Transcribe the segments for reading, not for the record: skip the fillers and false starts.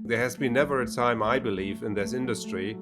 There has been never a time, I believe, in this industry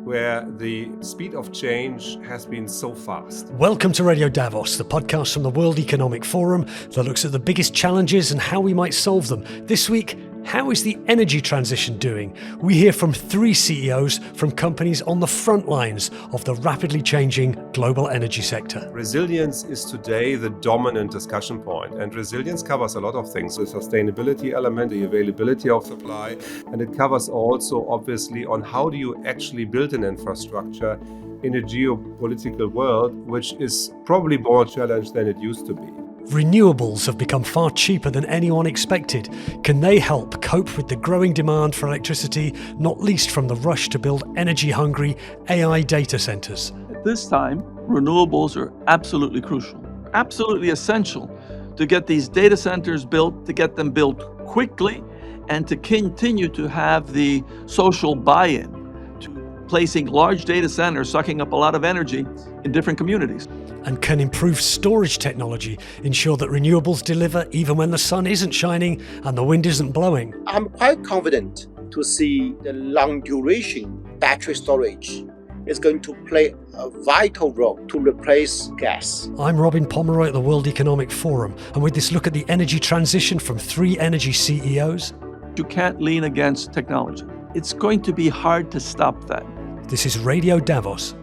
where the speed of change has been so fast. Welcome to Radio Davos, the podcast from the World Economic Forum that looks at the biggest challenges and how we might solve them. This week, how is the energy transition doing? We hear from three CEOs from companies on the front lines of the rapidly changing global energy sector. Resilience is today the dominant discussion point, and resilience covers a lot of things. The sustainability element, the availability of supply, and it covers also, obviously, on how do you actually build an infrastructure in a geopolitical world, which is probably more challenged than it used to be. Renewables have become far cheaper than anyone expected. Can they help cope with the growing demand for electricity, not least from the rush to build energy-hungry AI data centers? At this time, renewables are absolutely crucial, absolutely essential to get these data centers built, to get them built quickly, and to continue to have the social buy-in to placing large data centers sucking up a lot of energy in different communities. And can improved storage technology ensure that renewables deliver even when the sun isn't shining and the wind isn't blowing? I'm quite confident to see the long duration battery storage is going to play a vital role to replace gas. I'm Robin Pomeroy at the World Economic Forum, and with this look at the energy transition from three energy CEOs. You can't lean against technology. It's going to be hard to stop that. This is Radio Davos.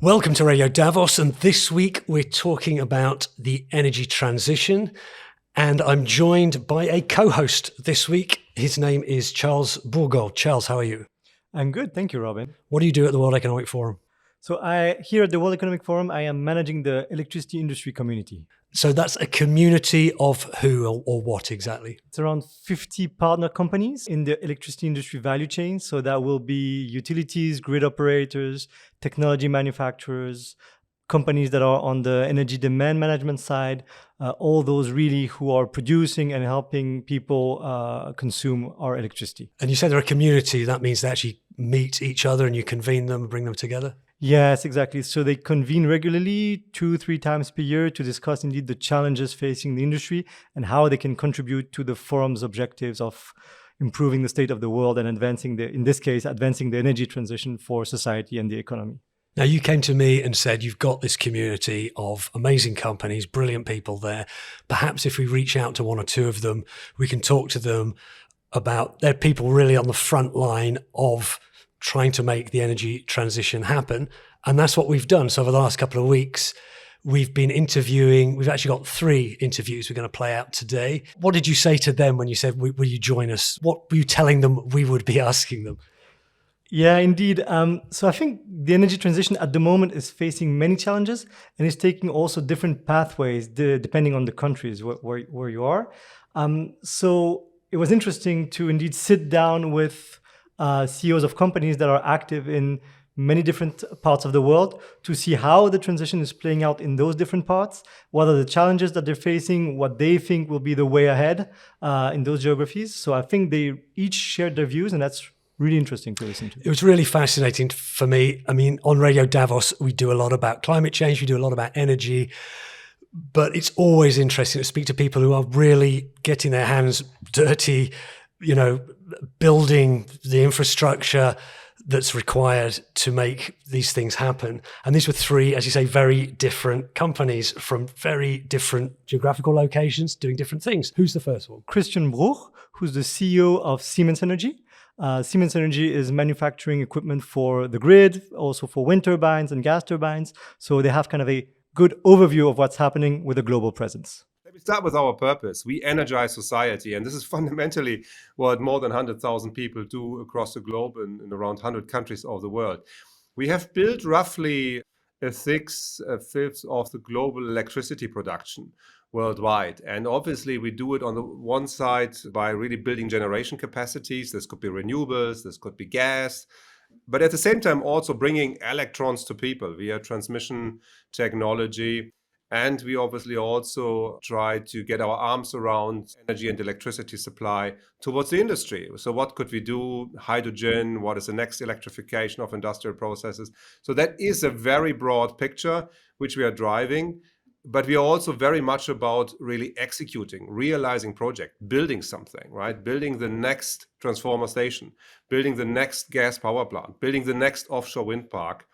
Welcome to Radio Davos, and this week we're talking about the energy transition, and I'm joined by a co-host this week. His name is Charles Bourgault. Charles, how are you? I'm good, thank you, Robin. What do you do at the World Economic Forum? So here at the World Economic Forum, I am managing the electricity industry community. So that's a community of who or what exactly? It's around 50 partner companies in the electricity industry value chain. So that will be utilities, grid operators, technology manufacturers, companies that are on the energy demand management side, all those really who are producing and helping people consume our electricity. And you said they're a community. That means they actually meet each other and you convene them and bring them together? Yes, exactly. So they convene regularly 2-3 times per year to discuss indeed the challenges facing the industry and how they can contribute to the forum's objectives of improving the state of the world and advancing the energy transition for society and the economy. Now, you came to me and said you've got this community of amazing companies, brilliant people there. Perhaps if we reach out to one or two of them, we can talk to them about they're people really on the front line of trying to make the energy transition happen. And that's what we've done. So over the last couple of weeks, we've been interviewing. We've actually got 3 interviews we're going to play out today. What did you say to them when you said, will you join us? What were you telling them we would be asking them? Yeah, indeed. So I think the energy transition at the moment is facing many challenges and is taking also different pathways depending on the countries where you are. So it was interesting to indeed sit down with CEOs of companies that are active in many different parts of the world to see how the transition is playing out in those different parts, what are the challenges that they're facing, what they think will be the way ahead in those geographies. So I think they each shared their views, and that's really interesting to listen to. It was really fascinating for me. I mean, on Radio Davos, we do a lot about climate change, we do a lot about energy, but it's always interesting to speak to people who are really getting their hands dirty, building the infrastructure that's required to make these things happen. And these were 3, as you say, very different companies from very different geographical locations doing different things. Who's the first one? Christian Bruch, who's the CEO of Siemens Energy. Siemens Energy is manufacturing equipment for the grid, also for wind turbines and gas turbines. So they have kind of a good overview of what's happening with a global presence. Let me start with our purpose. We energize society, and this is fundamentally what more than 100,000 people do across the globe in around 100 countries of the world. We have built roughly a fifth of the global electricity production worldwide. And obviously we do it on the one side by really building generation capacities. This could be renewables, this could be gas, but at the same time also bringing electrons to people via transmission technology. And we obviously also try to get our arms around energy and electricity supply towards the industry. So what could we do? Hydrogen, what is the next electrification of industrial processes? So that is a very broad picture which we are driving. But we are also very much about really executing, realizing project, building something, right? Building the next transformer station, building the next gas power plant, building the next offshore wind park.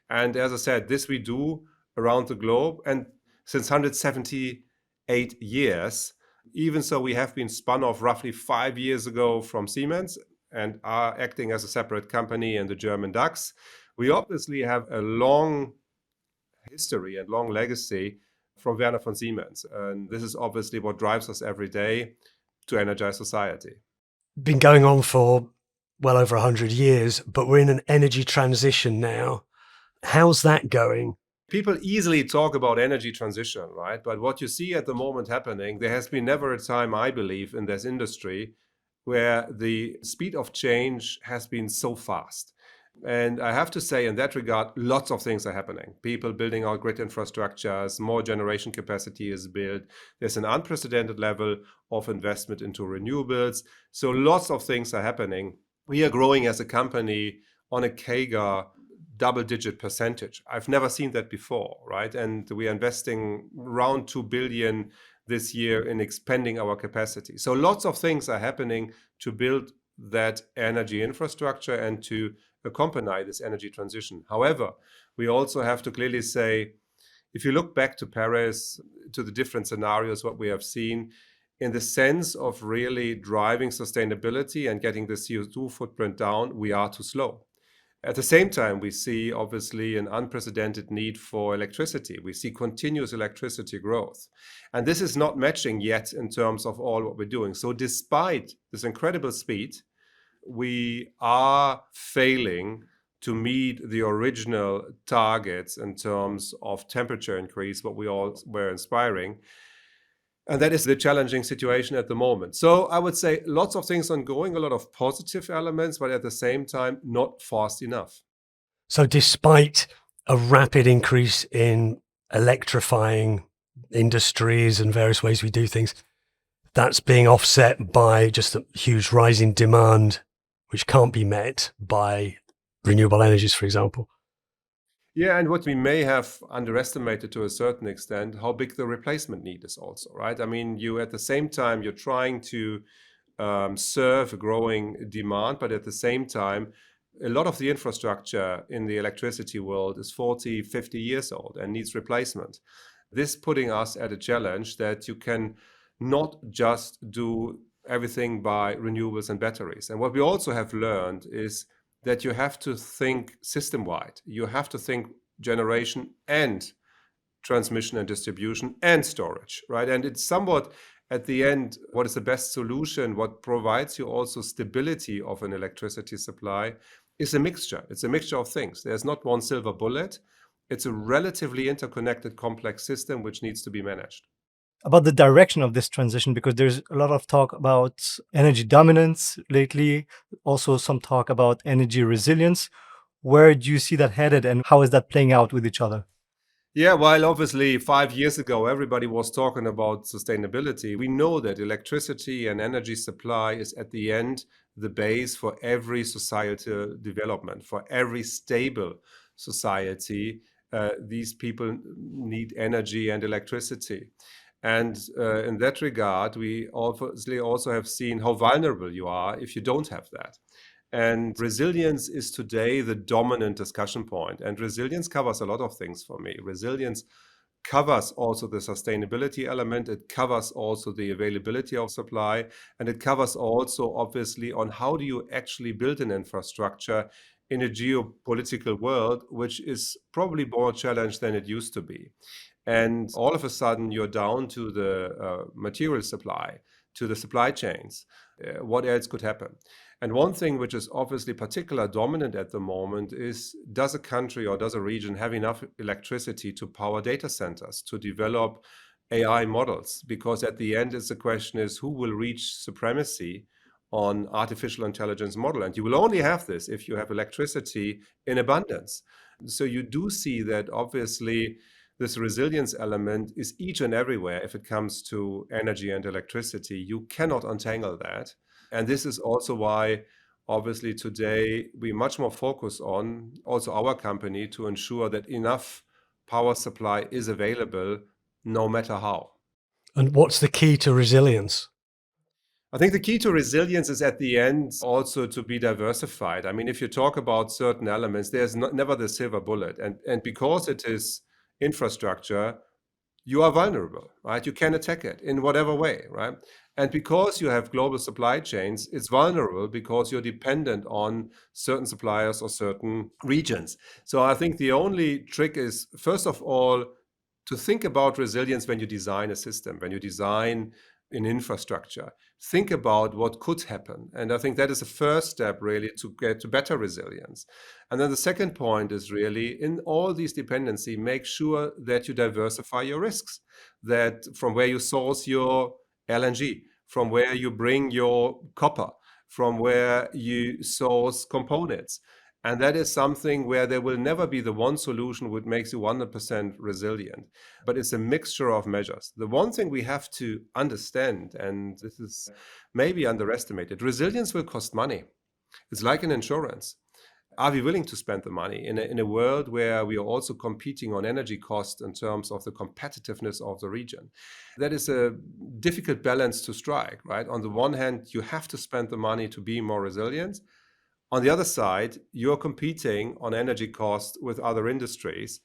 And as I said, this we do around the globe. And since 178 years, even so, we have been spun off roughly 5 years ago from Siemens and are acting as a separate company in the German DAX. We obviously have a long history and long legacy from Werner von Siemens. And this is obviously what drives us every day to energize society. Been going on for well over 100 years, but we're in an energy transition now. How's that going? People easily talk about energy transition, right? But what you see at the moment happening, there has been never a time, I believe, in this industry where the speed of change has been so fast. And I have to say, in that regard, lots of things are happening. People building out grid infrastructures, more generation capacity is built. There's an unprecedented level of investment into renewables. So lots of things are happening. We are growing as a company on a CAGR double-digit percentage. I've never seen that before, right? And we are investing around 2 billion this year in expanding our capacity. So lots of things are happening to build that energy infrastructure and to accompany this energy transition. However, we also have to clearly say, if you look back to Paris, to the different scenarios, what we have seen, in the sense of really driving sustainability and getting the CO2 footprint down, we are too slow. At the same time, we see obviously an unprecedented need for electricity. We see continuous electricity growth. And this is not matching yet in terms of all what we're doing. So despite this incredible speed, we are failing to meet the original targets in terms of temperature increase, what we all were inspiring. And that is the challenging situation at the moment. So I would say lots of things ongoing, a lot of positive elements, but at the same time, not fast enough. So despite a rapid increase in electrifying industries and various ways we do things, that's being offset by just a huge rise in demand, which can't be met by renewable energies, for example. Yeah, and what we may have underestimated to a certain extent, how big the replacement need is also, right? I mean, you at the same time, you're trying to serve a growing demand, but at the same time, a lot of the infrastructure in the electricity world is 40, 50 years old and needs replacement. This putting us at a challenge that you can not just do everything by renewables and batteries. And what we also have learned is that you have to think system-wide. You have to think generation and transmission and distribution and storage, right? And it's somewhat at the end, what is the best solution, what provides you also stability of an electricity supply is a mixture. It's a mixture of things. There's not one silver bullet. It's a relatively interconnected, complex system which needs to be managed. About the direction of this transition, because there's a lot of talk about energy dominance lately, also some talk about energy resilience. Where do you see that headed and how is that playing out with each other? Yeah, while obviously 5 years ago everybody was talking about sustainability, we know that electricity and energy supply is at the end the base for every societal development, for every stable society. These people need energy and electricity. And in that regard, we obviously also have seen how vulnerable you are if you don't have that. And resilience is today the dominant discussion point. And resilience covers a lot of things for me. Resilience covers also the sustainability element. It covers also the availability of supply. And it covers also, obviously, on how do you actually build an infrastructure in a geopolitical world, which is probably more challenged than it used to be. And all of a sudden, you're down to the material supply, to the supply chains. What else could happen? And one thing which is obviously particularly dominant at the moment is, does a country or does a region have enough electricity to power data centers, to develop AI models? Because at the end, the question is, who will reach supremacy on artificial intelligence model? And you will only have this if you have electricity in abundance. So you do see that obviously this resilience element is each and everywhere if it comes to energy and electricity. You cannot untangle that. And this is also why, obviously, today we much more focus on, also our company, to ensure that enough power supply is available no matter how. And what's the key to resilience? I think the key to resilience is at the end also to be diversified. I mean, if you talk about certain elements, there's never the silver bullet. And because it is infrastructure, you are vulnerable, right? You can attack it in whatever way, right? And because you have global supply chains, it's vulnerable because you're dependent on certain suppliers or certain regions. So I think the only trick is, first of all, to think about resilience when you design a system, when you design an infrastructure. Think about what could happen. And I think that is the first step really to get to better resilience. And then the second point is really in all these dependency, make sure that you diversify your risks, that from where you source your LNG, from where you bring your copper, from where you source components. And that is something where there will never be the one solution which makes you 100% resilient, but it's a mixture of measures. The one thing we have to understand, and this is maybe underestimated, resilience will cost money. It's like an insurance. Are we willing to spend the money in a world where we are also competing on energy cost in terms of the competitiveness of the region? That is a difficult balance to strike, right? On the one hand, you have to spend the money to be more resilient. On the other side, you're competing on energy costs with other industries,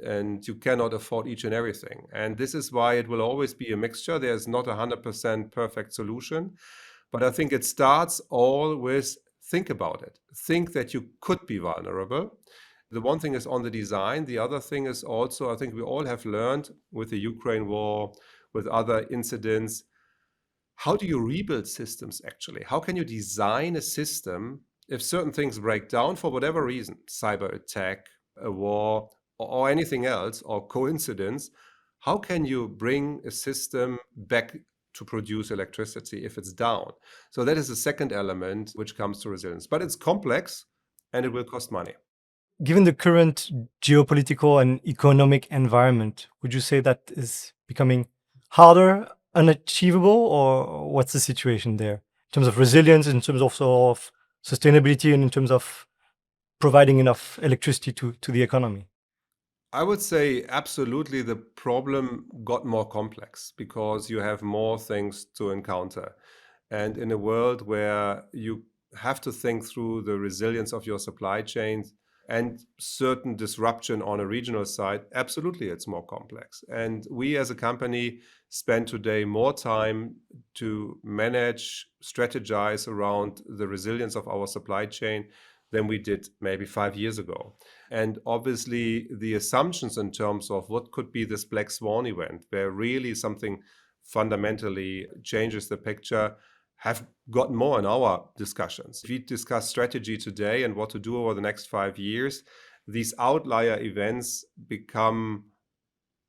and you cannot afford each and everything. And this is why it will always be a mixture. There's not a 100% perfect solution, but I think it starts all with think about it. Think that you could be vulnerable. The one thing is on the design. The other thing is also, I think we all have learned with the Ukraine war, with other incidents, how do you rebuild systems actually? How can you design a system if certain things break down for whatever reason, cyber attack, a war, or anything else, or coincidence? How can you bring a system back to produce electricity if it's down? So that is the second element which comes to resilience. But it's complex and it will cost money. Given the current geopolitical and economic environment, would you say that is becoming harder, unachievable, or what's the situation there in terms of resilience, in terms also of sustainability, and in terms of providing enough electricity to the economy? I would say absolutely the problem got more complex because you have more things to encounter. And in a world where you have to think through the resilience of your supply chains and certain disruption on a regional side, absolutely it's more complex. And we as a company spend today more time to manage, strategize around the resilience of our supply chain than we did maybe 5 years ago. And obviously the assumptions in terms of what could be this black swan event, where really something fundamentally changes the picture, have gotten more in our discussions. If we discuss strategy today and what to do over the next 5 years, these outlier events become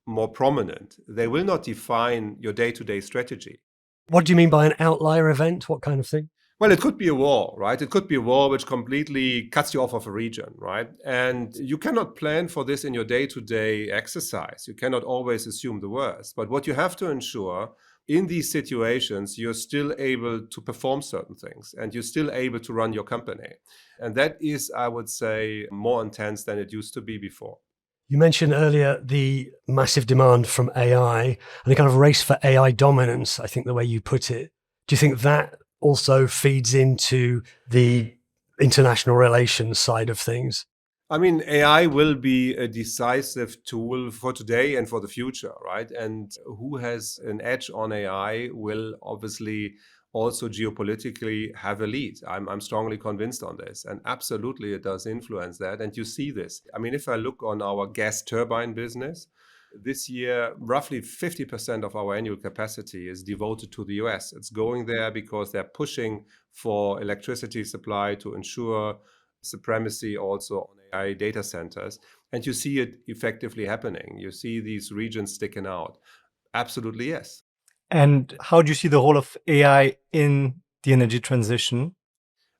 more prominent. They will not define your day-to-day strategy. What do you mean by an outlier event? What kind of thing? Well, it could be a war, right? It could be a war which completely cuts you off of a region, right? And you cannot plan for this in your day-to-day exercise. You cannot always assume the worst. But what you have to ensure in these situations, you're still able to perform certain things and you're still able to run your company. And that is, I would say, more intense than it used to be before. You mentioned earlier the massive demand from AI and the kind of race for AI dominance, I think the way you put it. Do you think that also feeds into the international relations side of things? I mean, AI will be a decisive tool for today and for the future, right? And who has an edge on AI will obviously also geopolitically have a lead. I'm strongly convinced on this. And absolutely, it does influence that. And you see this. I mean, if I look on our gas turbine business, this year, roughly 50% of our annual capacity is devoted to the US. It's going there because they're pushing for electricity supply to ensure supremacy also on AI data centers. And you see it effectively happening. You see these regions sticking out. Absolutely, yes. And how do you see the role of AI in the energy transition?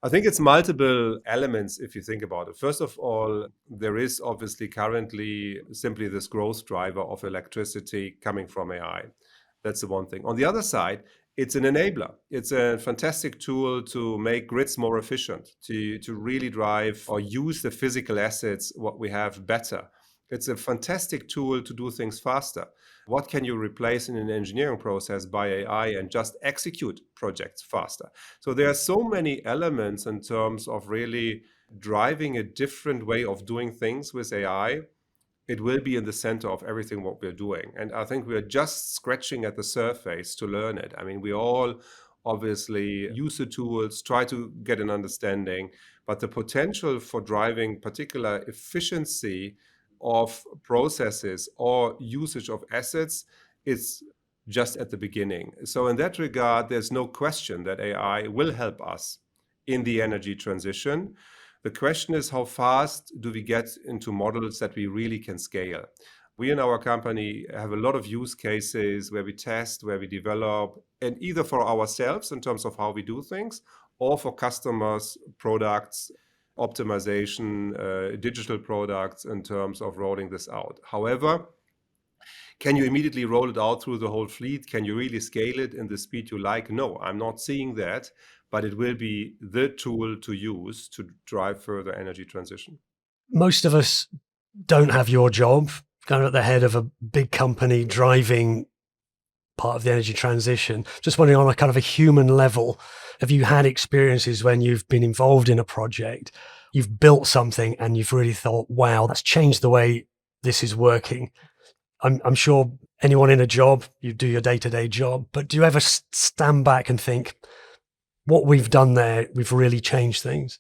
I think it's multiple elements if you think about it. First of all, there is obviously currently simply this growth driver of electricity coming from AI. That's the one thing. On the other side, it's an enabler. It's a fantastic tool to make grids more efficient, to really drive or use the physical assets, what we have better. It's a fantastic tool to do things faster. What can you replace in an engineering process by AI and just execute projects faster? So there are so many elements in terms of really driving a different way of doing things with AI. It will be in the center of everything what we're doing. And I think we're just scratching at the surface to learn it. I mean, we all obviously use the tools, try to get an understanding, but the potential for driving particular efficiency of processes or usage of assets is just at the beginning. So in that regard, there's no question that AI will help us in the energy transition. The question is, how fast do we get into models that we really can scale? We in our company have a lot of use cases where we test, where we develop, and either for ourselves in terms of how we do things, or for customers, products, optimization, digital products in terms of rolling this out. However, can you immediately roll it out through the whole fleet? Can you really scale it in the speed you like? No, I'm not seeing that, but it will be the tool to use to drive further energy transition. Most of us don't have your job, kind of at the head of a big company driving part of the energy transition. Just wondering, on a kind of a human level, have you had experiences when you've been involved in a project, you've built something and you've really thought, wow, that's changed the way this is working? I'm sure anyone in a job, you do your day-to-day job, but do you ever stand back and think, what we've done there, we've really changed things?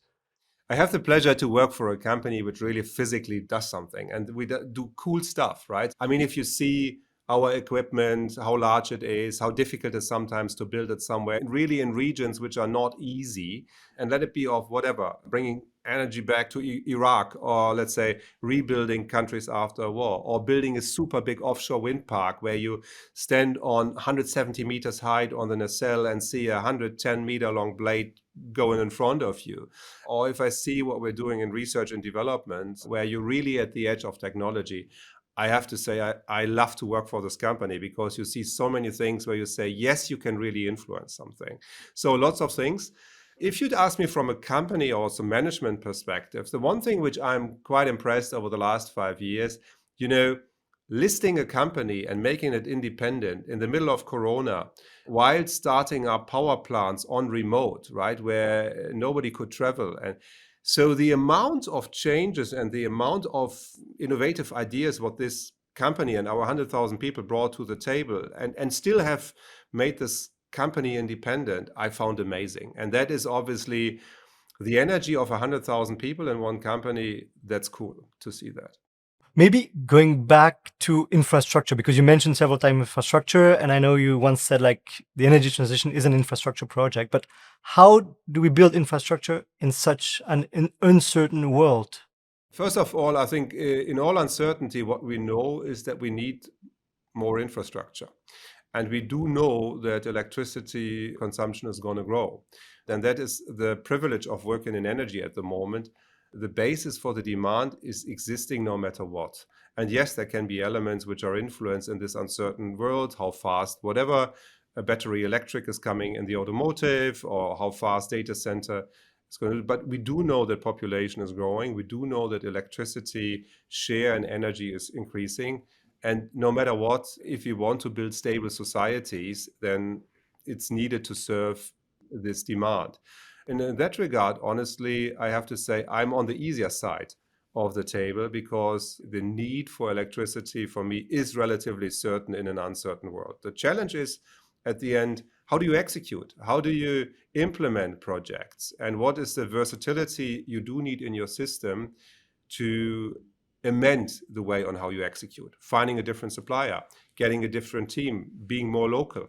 I have the pleasure to work for a company which really physically does something, and we do cool stuff, right? I mean, if you see our equipment, how large it is, how difficult it is sometimes to build it somewhere, really in regions which are not easy, and let it be of whatever, bringing energy back to Iraq, or let's say rebuilding countries after a war, or building a super big offshore wind park where you stand on 170 meters height on the nacelle and see a 110-meter long blade going in front of you. Or if I see what we're doing in research and development, where you're really at the edge of technology, I have to say I love to work for this company, because you see so many things where you say, yes, you can really influence something. So lots of things. If you'd ask me from a company or some management perspective, the one thing which I'm quite impressed over the last 5 years, listing a company and making it independent in the middle of Corona, while starting up power plants on remote, right, where nobody could travel. And so the amount of changes and the amount of innovative ideas what this company and our 100,000 people brought to the table and still have made this company independent, I found amazing. And that is obviously the energy of 100,000 people in one company. That's cool to see that. Maybe going back to infrastructure, because you mentioned several times infrastructure, and I know you once said like the energy transition is an infrastructure project, but how do we build infrastructure in such an uncertain world? First of all, I think in all uncertainty, what we know is that we need more infrastructure. And we do know that electricity consumption is going to grow. And that is the privilege of working in energy at the moment. The basis for the demand is existing no matter what. And yes, there can be elements which are influenced in this uncertain world, how fast whatever a battery electric is coming in the automotive, or how fast data center is going to, but we do know that population is growing. We do know that electricity share in energy is increasing. And no matter what, if you want to build stable societies, then it's needed to serve this demand. And in that regard, honestly, I have to say I'm on the easier side of the table, because the need for electricity for me is relatively certain in an uncertain world. The challenge is, at the end, how do you execute? How do you implement projects? And what is the versatility you do need in your system to amend the way on how you execute, finding a different supplier, getting a different team, being more local.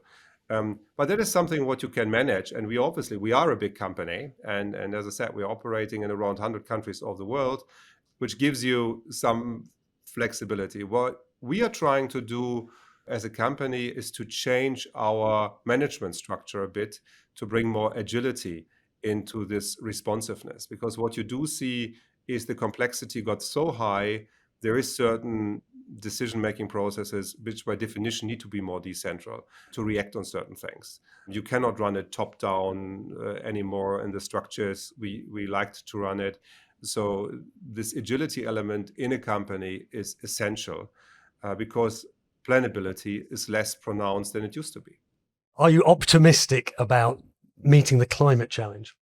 But that is something what you can manage. And we are a big company. And as I said, we're operating in around 100 countries of the world, which gives you some flexibility. What we are trying to do as a company is to change our management structure a bit to bring more agility into this responsiveness. Because what you do see is the complexity got so high, there is certain decision-making processes which by definition need to be more decentral to react on certain things. You cannot run it top-down anymore in the structures we liked to run it. So this agility element in a company is essential because planability is less pronounced than it used to be. Are you optimistic about meeting the climate challenge?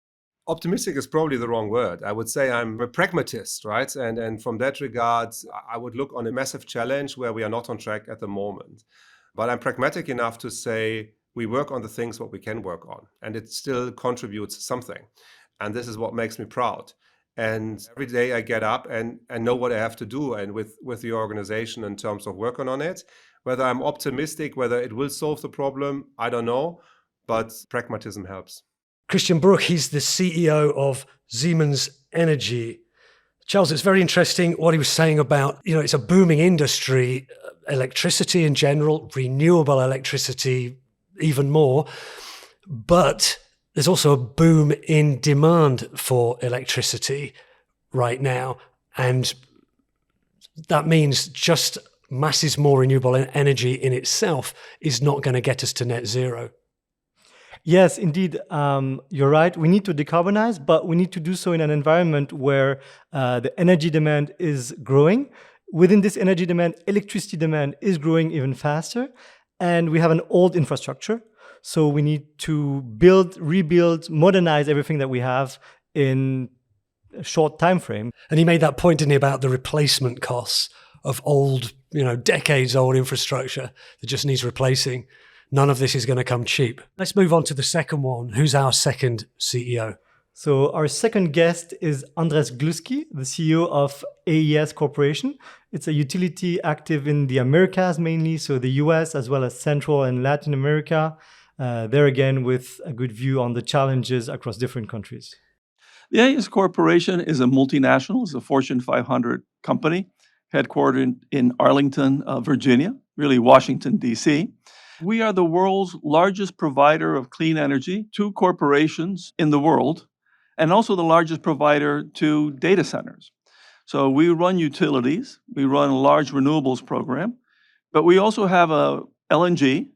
Optimistic is probably the wrong word. I would say I'm a pragmatist, right? And from that regard, I would look on a massive challenge where we are not on track at the moment. But I'm pragmatic enough to say we work on the things what we can work on, and it still contributes something. And this is what makes me proud. And every day I get up and know what I have to do and with the organization in terms of working on it. Whether I'm optimistic, whether it will solve the problem, I don't know, but pragmatism helps. Christian Bruch, he's the CEO of Siemens Energy. Charles, it's very interesting what he was saying about, it's a booming industry, electricity in general, renewable electricity even more, but there's also a boom in demand for electricity right now. And that means just masses more renewable energy in itself is not going to get us to net zero. Yes, indeed. You're right. We need to decarbonize, but we need to do so in an environment where the energy demand is growing. Within this energy demand, electricity demand is growing even faster. And we have an old infrastructure. So we need to build, rebuild, modernize everything that we have in a short time frame. And he made that point, didn't he, about the replacement costs of old, decades old infrastructure that just needs replacing. None of this is going to come cheap. Let's move on to the second one. Who's our second CEO? So our second guest is Andrés Gluski, the CEO of AES Corporation. It's a utility active in the Americas mainly, so the US as well as Central and Latin America. There again with a good view on the challenges across different countries. The AES Corporation is a multinational. It's a Fortune 500 company headquartered in Arlington, Virginia, really Washington, D.C. We are the world's largest provider of clean energy to corporations in the world, and also the largest provider to data centers. So we run utilities, we run a large renewables program, but we also have a LNG,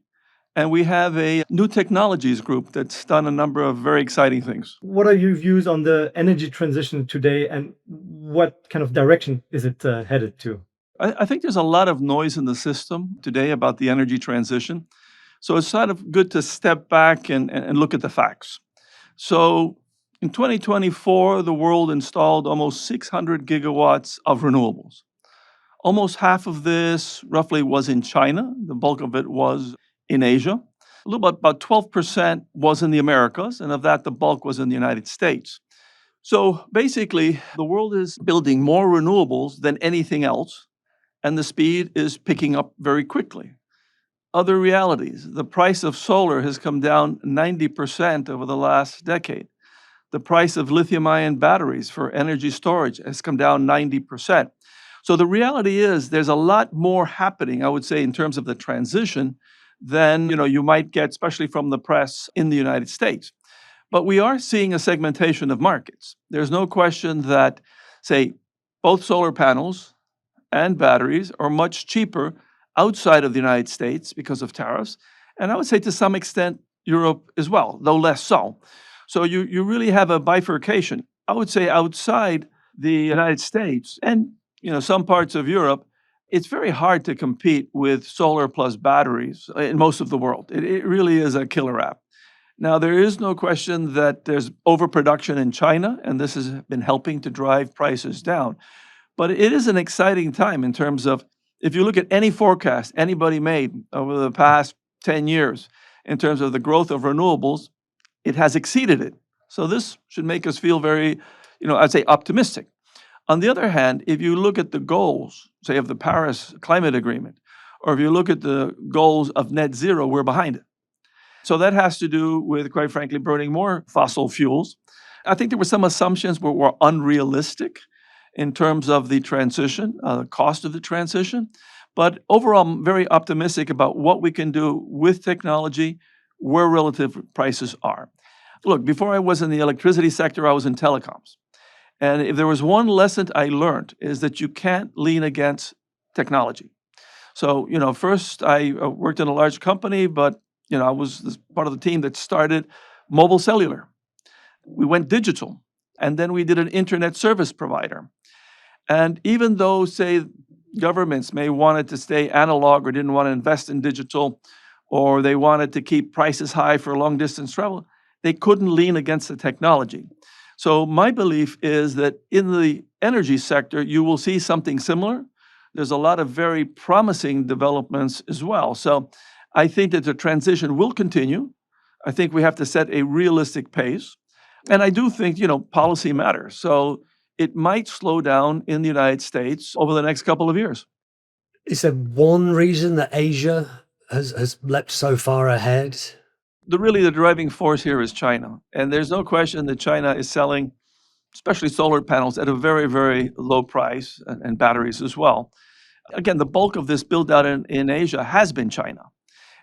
and we have a new technologies group that's done a number of very exciting things. What are your views on the energy transition today, and what kind of direction is it headed to? I think there's a lot of noise in the system today about the energy transition. So it's sort of good to step back and look at the facts. So in 2024, the world installed almost 600 gigawatts of renewables. Almost half of this roughly was in China. The bulk of it was in Asia. A little bit, about 12% was in the Americas, and of that, the bulk was in the United States. So basically, the world is building more renewables than anything else, and the speed is picking up very quickly. Other realities, the price of solar has come down 90% over the last decade. The price of lithium-ion batteries for energy storage has come down 90%. So the reality is there's a lot more happening, I would say, in terms of the transition than you might get, especially from the press in the United States. But we are seeing a segmentation of markets. There's no question that, say, both solar panels and batteries are much cheaper outside of the United States because of tariffs. And I would say to some extent, Europe as well, though less so. So you really have a bifurcation. I would say outside the United States and some parts of Europe, it's very hard to compete with solar plus batteries in most of the world. It really is a killer app. Now, there is no question that there's overproduction in China, and this has been helping to drive prices down. But it is an exciting time in terms of, if you look at any forecast anybody made over the past 10 years in terms of the growth of renewables, it has exceeded it. So this should make us feel very, I'd say optimistic. On the other hand, if you look at the goals, say, of the Paris Climate Agreement, or if you look at the goals of net zero, we're behind it. So that has to do with, quite frankly, burning more fossil fuels. I think there were some assumptions that were unrealistic in terms of the transition, the cost of the transition. But overall, I'm very optimistic about what we can do with technology, where relative prices are. Look, before I was in the electricity sector, I was in telecoms. And if there was one lesson I learned is that you can't lean against technology. So, first I worked in a large company, but, I was part of the team that started mobile cellular. We went digital. And then we did an internet service provider. And even though, say, governments may wanted to stay analog or didn't want to invest in digital, or they wanted to keep prices high for long distance travel, they couldn't lean against the technology. So my belief is that in the energy sector, you will see something similar. There's a lot of very promising developments as well. So I think that the transition will continue. I think we have to set a realistic pace. And I do think, policy matters. So it might slow down in the United States over the next couple of years. Is there one reason that Asia has leapt so far ahead? The driving force here is China. And there's no question that China is selling, especially solar panels, at a very, very low price, and batteries as well. Again, the bulk of this build out in Asia has been China.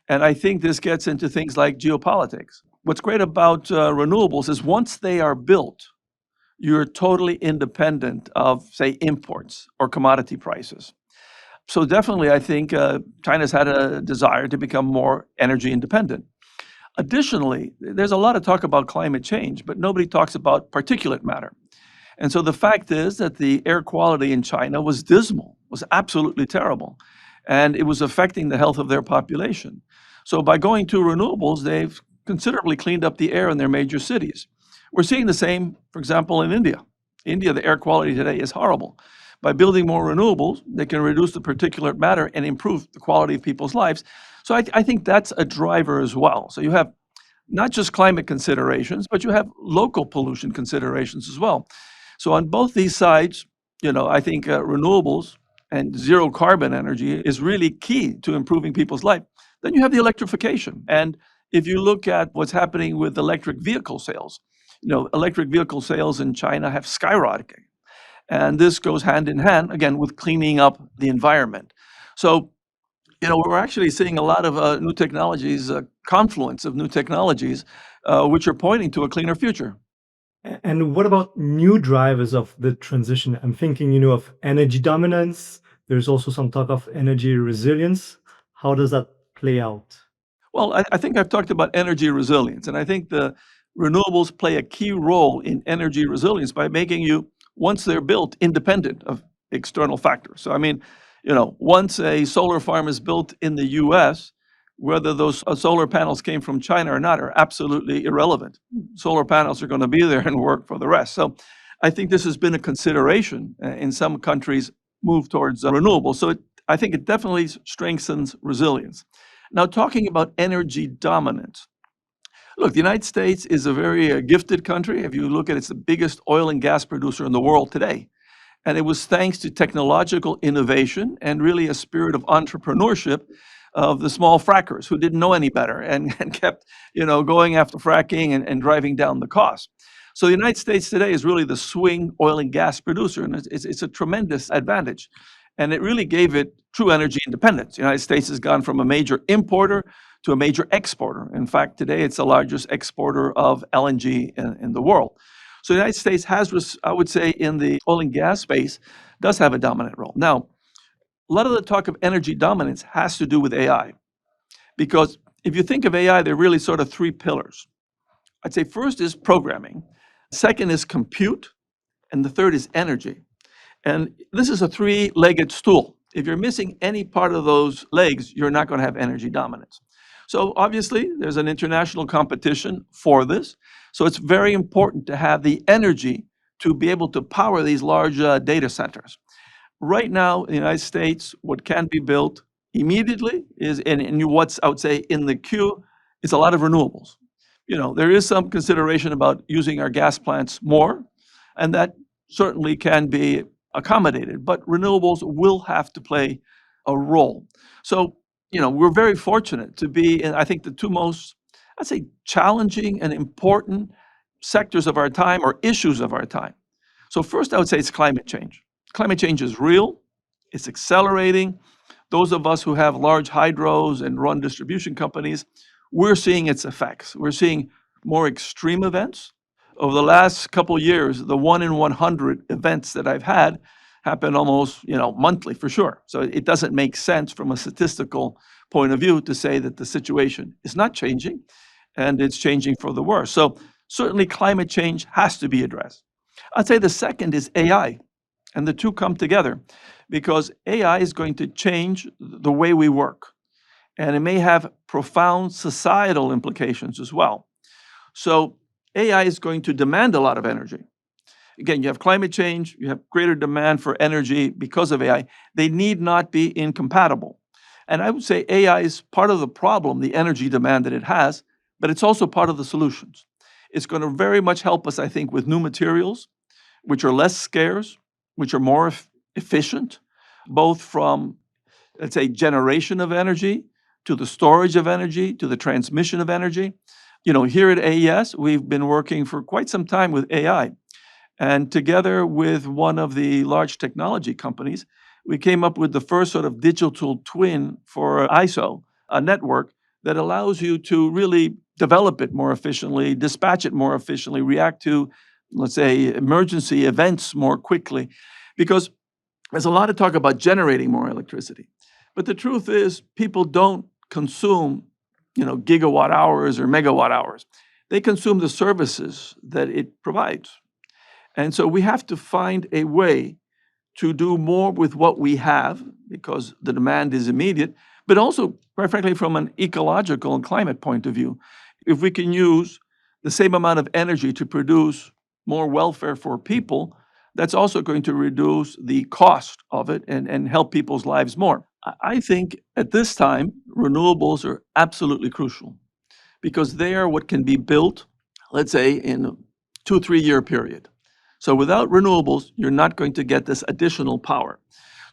And I think this gets into things like geopolitics. What's great about renewables is once they are built, you're totally independent of, say, imports or commodity prices. So definitely, I think China's had a desire to become more energy independent. Additionally, there's a lot of talk about climate change, but nobody talks about particulate matter. And so the fact is that the air quality in China was dismal, was absolutely terrible, and it was affecting the health of their population. So by going to renewables, they've considerably cleaned up the air in their major cities. We're seeing the same, for example, in India. India, the air quality today is horrible. By building more renewables, they can reduce the particulate matter and improve the quality of people's lives. So I think that's a driver as well. So you have not just climate considerations, but you have local pollution considerations as well. So on both these sides, I think renewables and zero carbon energy is really key to improving people's life. Then you have the electrification. And if you look at what's happening with electric vehicle sales, electric vehicle sales in China have skyrocketed. And this goes hand in hand, again, with cleaning up the environment. So, we're actually seeing a lot of new technologies, confluence of new technologies, which are pointing to a cleaner future. And what about new drivers of the transition? I'm thinking, of energy dominance. There's also some talk of energy resilience. How does that play out? Well, I think I've talked about energy resilience, and I think the renewables play a key role in energy resilience by making you, once they're built, independent of external factors. So, once a solar farm is built in the US, whether those solar panels came from China or not are absolutely irrelevant. Solar panels are going to be there and work for the rest. So I think this has been a consideration in some countries' move towards renewables. So I think it definitely strengthens resilience. Now, talking about energy dominance, look, the United States is a very gifted country. If you look at it, it's the biggest oil and gas producer in the world today. And it was thanks to technological innovation and really a spirit of entrepreneurship of the small frackers who didn't know any better and kept, going after fracking and driving down the cost. So the United States today is really the swing oil and gas producer, and it's a tremendous advantage. And it really gave it true energy independence. The United States has gone from a major importer to a major exporter. In fact, today it's the largest exporter of LNG in the world. So the United States has, I would say, in the oil and gas space, does have a dominant role. Now, a lot of the talk of energy dominance has to do with AI. Because if you think of AI, there are really sort of three pillars. I'd say first is programming, second is compute, and the third is energy. And this is a three-legged stool. If you're missing any part of those legs, you're not going to have energy dominance. So obviously, there's an international competition for this. So it's very important to have the energy to be able to power these large data centers. Right now, in the United States, what can be built immediately is, and what's, I would say, in the queue, is a lot of renewables. There is some consideration about using our gas plants more, and that certainly can be accommodated, but renewables will have to play a role. So, we're very fortunate to be in, I think, the two most, I'd say, challenging and important sectors of our time or issues of our time. So first, I would say it's climate change. Climate change is real, it's accelerating. Those of us who have large hydros and run distribution companies, we're seeing its effects. We're seeing more extreme events. Over the last couple of years, the 1 in 100 events that I've had happen almost, monthly for sure. So it doesn't make sense from a statistical point of view to say that the situation is not changing and it's changing for the worse. So certainly climate change has to be addressed. I'd say the second is AI, and the two come together because AI is going to change the way we work, and it may have profound societal implications as well. So AI is going to demand a lot of energy. Again, you have climate change, you have greater demand for energy because of AI. They need not be incompatible. And I would say AI is part of the problem, the energy demand that it has, but it's also part of the solutions. It's going to very much help us, I think, with new materials, which are less scarce, which are more efficient, both from, let's say, generation of energy to the storage of energy to the transmission of energy. Here at AES, we've been working for quite some time with AI. And together with one of the large technology companies, we came up with the first sort of digital twin for ISO, a network that allows you to really develop it more efficiently, dispatch it more efficiently, react to, let's say, emergency events more quickly. Because there's a lot of talk about generating more electricity. But the truth is, people don't consume, gigawatt hours or megawatt hours. They consume the services that it provides. And so we have to find a way to do more with what we have because the demand is immediate, but also, quite frankly, from an ecological and climate point of view. If we can use the same amount of energy to produce more welfare for people, that's also going to reduce the cost of it and help people's lives more. I think at this time, renewables are absolutely crucial because they are what can be built, let's say, in a 2-3 year period. So without renewables, you're not going to get this additional power.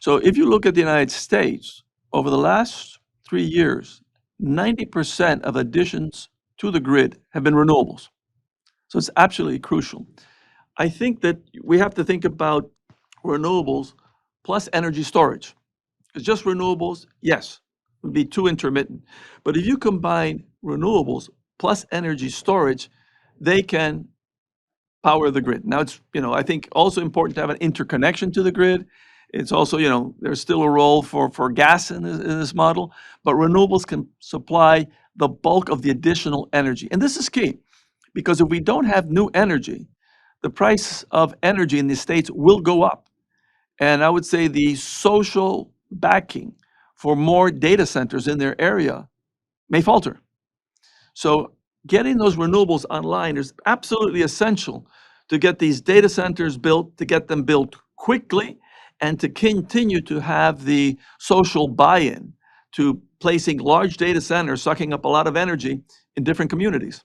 So if you look at the United States, over the last 3 years, 90% of additions to the grid have been renewables. So it's absolutely crucial. I think that we have to think about renewables plus energy storage. Because just renewables, yes, would be too intermittent. But if you combine renewables plus energy storage, they can power the grid. Now it's, I think also important to have an interconnection to the grid. It's also, there's still a role for gas in this model, but renewables can supply the bulk of the additional energy. And this is key because if we don't have new energy, the price of energy in the States will go up. And I would say the social backing for more data centers in their area may falter. So getting those renewables online is absolutely essential to get these data centers built, to get them built quickly, and to continue to have the social buy-in to placing large data centers sucking up a lot of energy in different communities.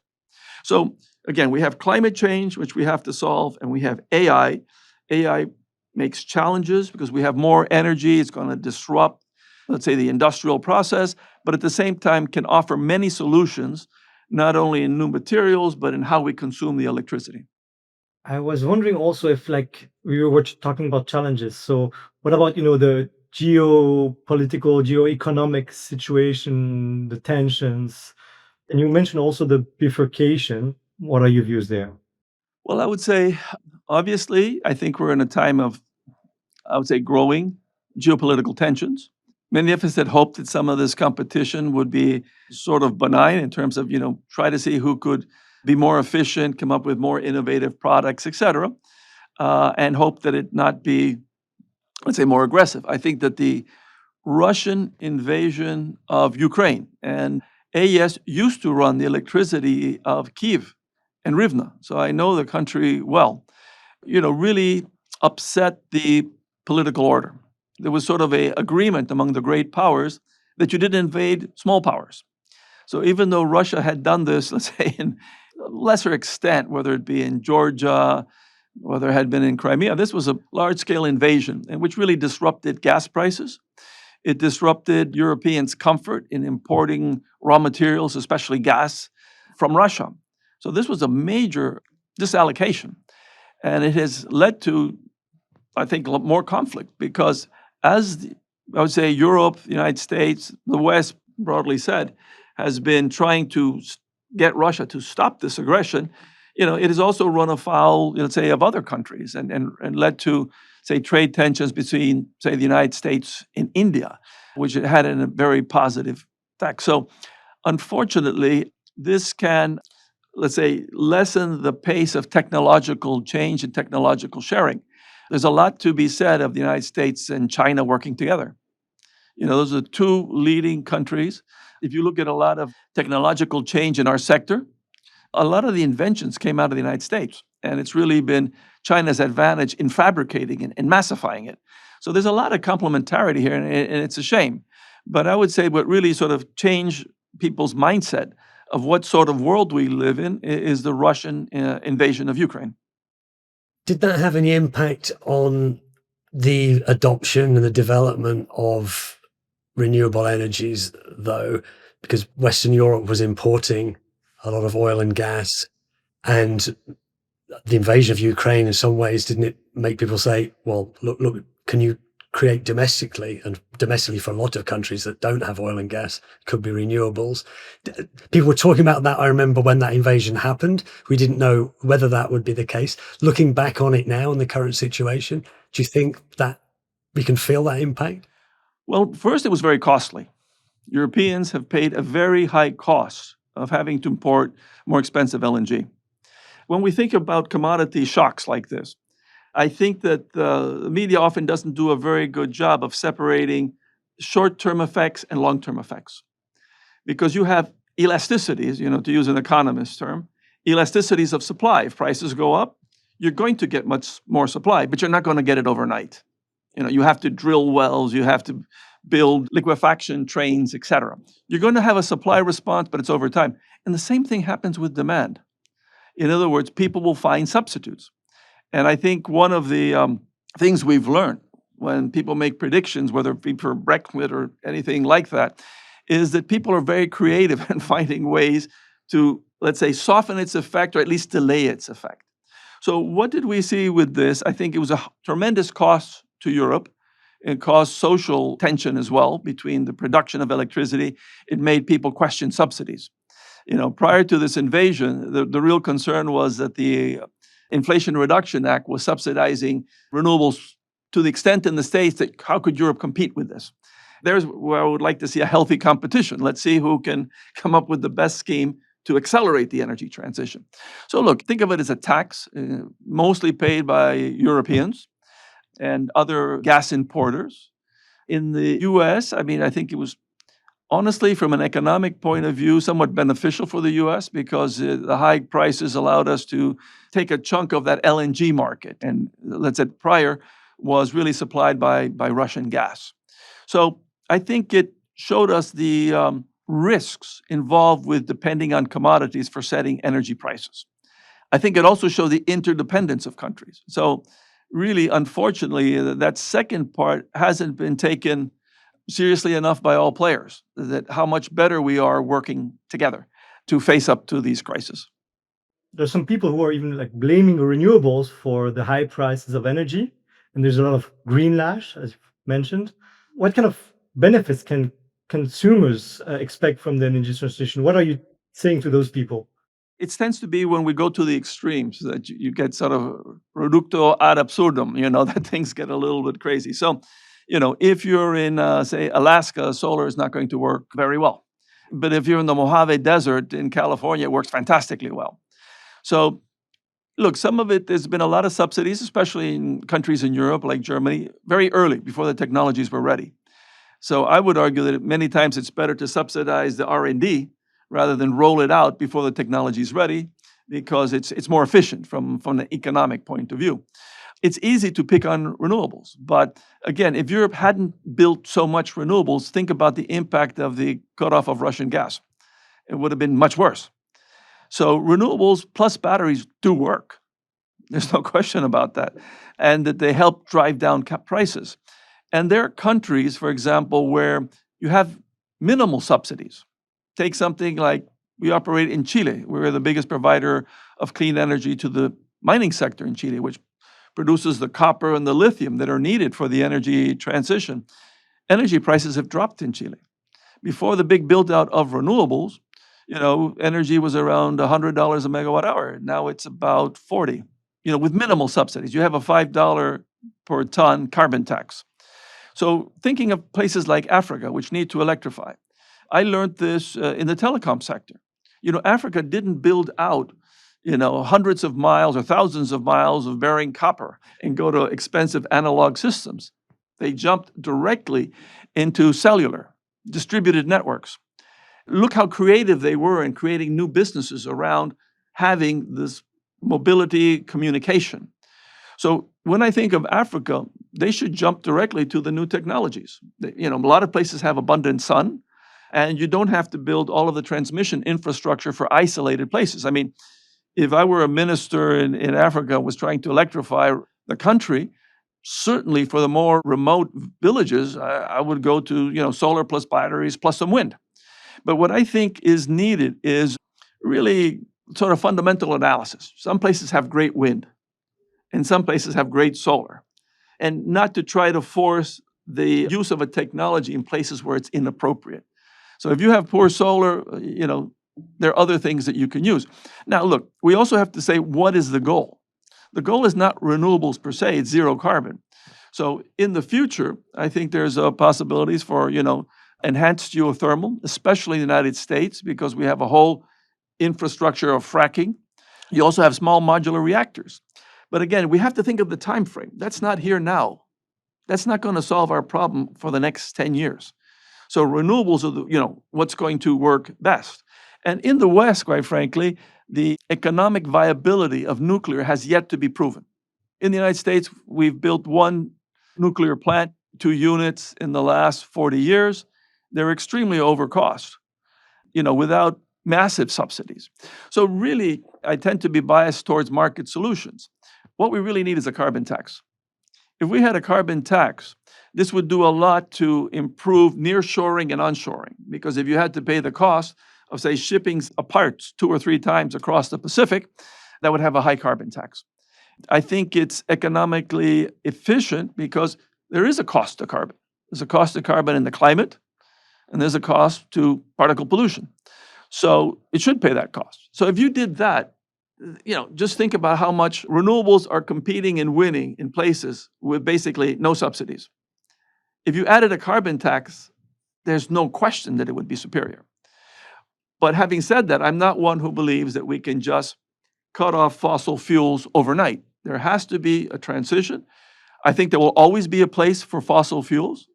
So again, we have climate change, which we have to solve, and we have AI. AI makes challenges because we have more energy. It's going to disrupt, let's say, the industrial process, but at the same time can offer many solutions, not only in new materials, but in how we consume the electricity. I was wondering also if, like, we were talking about challenges. So, what about, the geopolitical, geoeconomic situation, the tensions? And you mentioned also the bifurcation. What are your views there? Well, I would say, obviously, I think we're in a time of, I would say, growing geopolitical tensions. Many of us had hoped that some of this competition would be sort of benign in terms of, try to see who could be more efficient, come up with more innovative products, et cetera, and hope that it not be, let's say, more aggressive. I think that the Russian invasion of Ukraine, and AES used to run the electricity of Kyiv and Rivne, so I know the country well, really upset the political order. There was sort of an agreement among the great powers that you didn't invade small powers. So even though Russia had done this, let's say, in lesser extent, whether it be in Georgia, whether it had been in Crimea, this was a large-scale invasion, and which really disrupted gas prices. It disrupted Europeans' comfort in importing raw materials, especially gas, from Russia. So this was a major disallocation, and it has led to, I think, more conflict because as I would say Europe, the United States, the West, broadly said, has been trying to get Russia to stop this aggression, it has also run afoul, let's say, of other countries and led to, say, trade tensions between, say, the United States and India, which had a very positive effect. So unfortunately, this can let's say, lessen the pace of technological change and technological sharing. There's a lot to be said of the United States and China working together. Those are two leading countries. If you look at a lot of technological change in our sector, a lot of the inventions came out of the United States, and it's really been China's advantage in fabricating and massifying it. So there's a lot of complementarity here, and it's a shame. But I would say what really sort of changed people's mindset of what sort of world we live in is the Russian invasion of Ukraine. Did that have any impact on the adoption and the development of renewable energies, though? Because Western Europe was importing a lot of oil and gas, and the invasion of Ukraine, in some ways, didn't it make people say, well, look, can you create domestically, and domestically for a lot of countries that don't have oil and gas, could be renewables. People were talking about that. I remember when that invasion happened, we didn't know whether that would be the case. Looking back on it now in the current situation, do you think that we can feel that impact? Well, first, it was very costly. Europeans have paid a very high cost of having to import more expensive LNG. When we think about commodity shocks like this, I think that the media often doesn't do a very good job of separating short-term effects and long-term effects. Because you have elasticities, to use an economist term, elasticities of supply. If prices go up, you're going to get much more supply, but you're not going to get it overnight. You have to drill wells, you have to build liquefaction trains, etc. You're going to have a supply response, but it's over time. And the same thing happens with demand. In other words, people will find substitutes. And I think one of the things we've learned when people make predictions, whether it be for Brexit or anything like that, is that people are very creative in finding ways to, let's say, soften its effect or at least delay its effect. So what did we see with this? I think it was a tremendous cost to Europe. It caused social tension as well between the production of electricity. It made people question subsidies. Prior to this invasion, the real concern was that the Inflation Reduction Act was subsidizing renewables to the extent in the States that how could Europe compete with this? There's where I would like to see a healthy competition. Let's see who can come up with the best scheme to accelerate the energy transition. So look, think of it as a tax, mostly paid by Europeans and other gas importers. In the US, I think it was honestly, from an economic point of view, somewhat beneficial for the U.S. because the high prices allowed us to take a chunk of that LNG market. And let's say prior was really supplied by Russian gas. So I think it showed us the risks involved with depending on commodities for setting energy prices. I think it also showed the interdependence of countries. So really, unfortunately, that second part hasn't been taken seriously enough by all players, that how much better we are working together to face up to these crises. There's some people who are even blaming renewables for the high prices of energy, and there's a lot of green lash, as you've mentioned. What kind of benefits can consumers expect from the energy transition? What are you saying to those people? It tends to be when we go to the extremes that you get sort of reducto ad absurdum, that things get a little bit crazy. So, if you're in, say, Alaska, solar is not going to work very well. But if you're in the Mojave Desert in California, it works fantastically well. So, look, some of it, there's been a lot of subsidies, especially in countries in Europe like Germany, very early, before the technologies were ready. So I would argue that many times it's better to subsidize the R&D rather than roll it out before the technology is ready, because it's more efficient from an economic point of view. It's easy to pick on renewables, but again, if Europe hadn't built so much renewables, think about the impact of the cutoff of Russian gas. It would have been much worse. So renewables plus batteries do work. There's no question about that. And that they help drive down prices. And there are countries, for example, where you have minimal subsidies. Take something like we operate in Chile. We're the biggest provider of clean energy to the mining sector in Chile, which produces the copper and the lithium that are needed for the energy transition. Energy prices have dropped in Chile. Before the big build-out of renewables, energy was around $100 a megawatt hour. Now it's about $40, with minimal subsidies. You have a $5 per ton carbon tax. So thinking of places like Africa, which need to electrify, I learned this in the telecom sector. Africa didn't build out, hundreds of miles or thousands of miles of bearing copper and go to expensive analog systems. They jumped directly into cellular, distributed networks. Look how creative they were in creating new businesses around having this mobility communication. So when I think of Africa, they should jump directly to the new technologies. A lot of places have abundant sun, and you don't have to build all of the transmission infrastructure for isolated places. I mean, if I were a minister in Africa and was trying to electrify the country, certainly for the more remote villages, I would go to, solar plus batteries plus some wind. But what I think is needed is really sort of fundamental analysis. Some places have great wind, and some places have great solar. And not to try to force the use of a technology in places where it's inappropriate. So if you have poor solar, there are other things that you can use. Now, look, we also have to say, what is the goal? The goal is not renewables per se, it's zero carbon. So in the future, I think there's possibilities for, enhanced geothermal, especially in the United States, because we have a whole infrastructure of fracking. You also have small modular reactors. But again, we have to think of the time frame. That's not here now. That's not going to solve our problem for the next 10 years. So renewables are what's going to work best. And in the West, quite frankly, the economic viability of nuclear has yet to be proven. In the United States, we've built one nuclear plant, 2 units in the last 40 years. They're extremely overcost, without massive subsidies. So really, I tend to be biased towards market solutions. What we really need is a carbon tax. If we had a carbon tax, this would do a lot to improve nearshoring and onshoring, because if you had to pay the cost of, say, shipping parts 2 or 3 times across the Pacific, that would have a high carbon tax. I think it's economically efficient because there is a cost to carbon. There's a cost to carbon in the climate, and there's a cost to particle pollution. So it should pay that cost. So if you did that, just think about how much renewables are competing and winning in places with basically no subsidies. If you added a carbon tax, there's no question that it would be superior. But having said that, I'm not one who believes that we can just cut off fossil fuels overnight. There has to be a transition. I think there will always be a place for fossil fuels.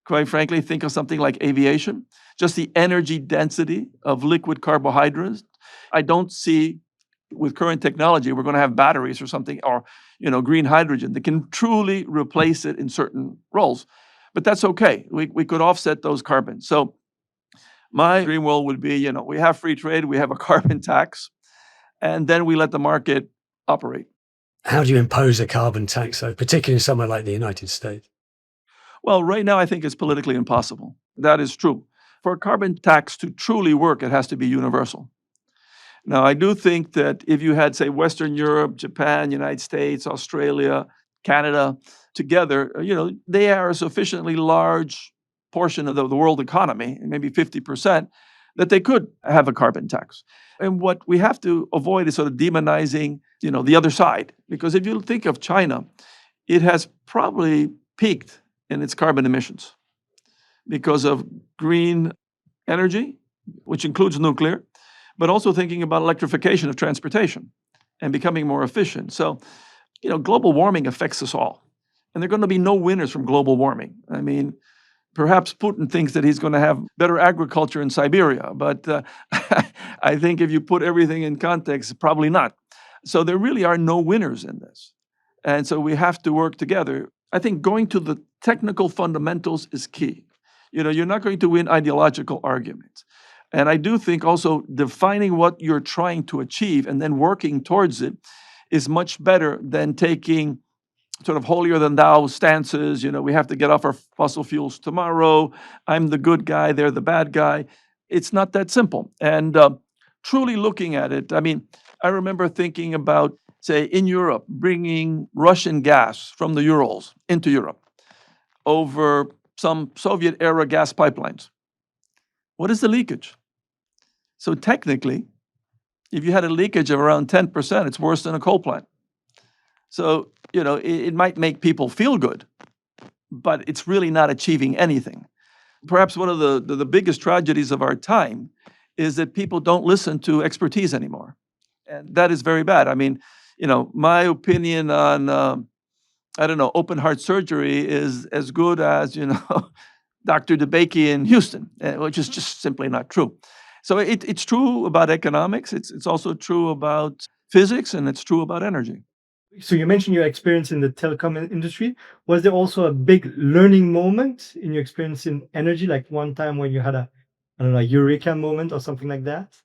Quite frankly, think of something like aviation. Just the energy density of liquid carbohydrates. I don't see, with current technology, we're going to have batteries or something, or green hydrogen that can truly replace it in certain roles. But that's okay. We could offset those carbons. So my dream world would be, we have free trade, we have a carbon tax, and then we let the market operate. How do you impose a carbon tax, though, particularly in somewhere like the United States? Well, right now, I think it's politically impossible. That is true. For a carbon tax to truly work, it has to be universal. Now, I do think that if you had, say, Western Europe, Japan, United States, Australia, Canada together, they are a sufficiently large portion of the world economy, maybe 50%, that they could have a carbon tax. And what we have to avoid is sort of demonizing, the other side. Because if you think of China, it has probably peaked in its carbon emissions because of green energy, which includes nuclear, but also thinking about electrification of transportation and becoming more efficient. So, global warming affects us all. And there are going to be no winners from global warming. I mean, perhaps Putin thinks that he's going to have better agriculture in Siberia, but I think if you put everything in context, probably not. So there really are no winners in this. And so we have to work together. I think going to the technical fundamentals is key. You're not going to win ideological arguments. And I do think also defining what you're trying to achieve and then working towards it is much better than taking sort of holier than thou stances. We have to get off our fossil fuels tomorrow. I'm the good guy, they're the bad guy. It's not that simple. And truly looking at it, I remember thinking about, say, in Europe, bringing Russian gas from the Urals into Europe over some Soviet-era gas pipelines. What is the leakage? So technically, if you had a leakage of around 10%, it's worse than a coal plant. So, it might make people feel good, but it's really not achieving anything. Perhaps one of the biggest tragedies of our time is that people don't listen to expertise anymore. And that is very bad. I mean, my opinion on, open heart surgery is as good as, Dr. DeBakey in Houston, which is just simply not true. So it's true about economics. It's also true about physics, and it's true about energy. So you mentioned your experience in the telecom industry. Was there also a big learning moment in your experience in energy, like one time when you had a, I don't know, a eureka moment or something like that?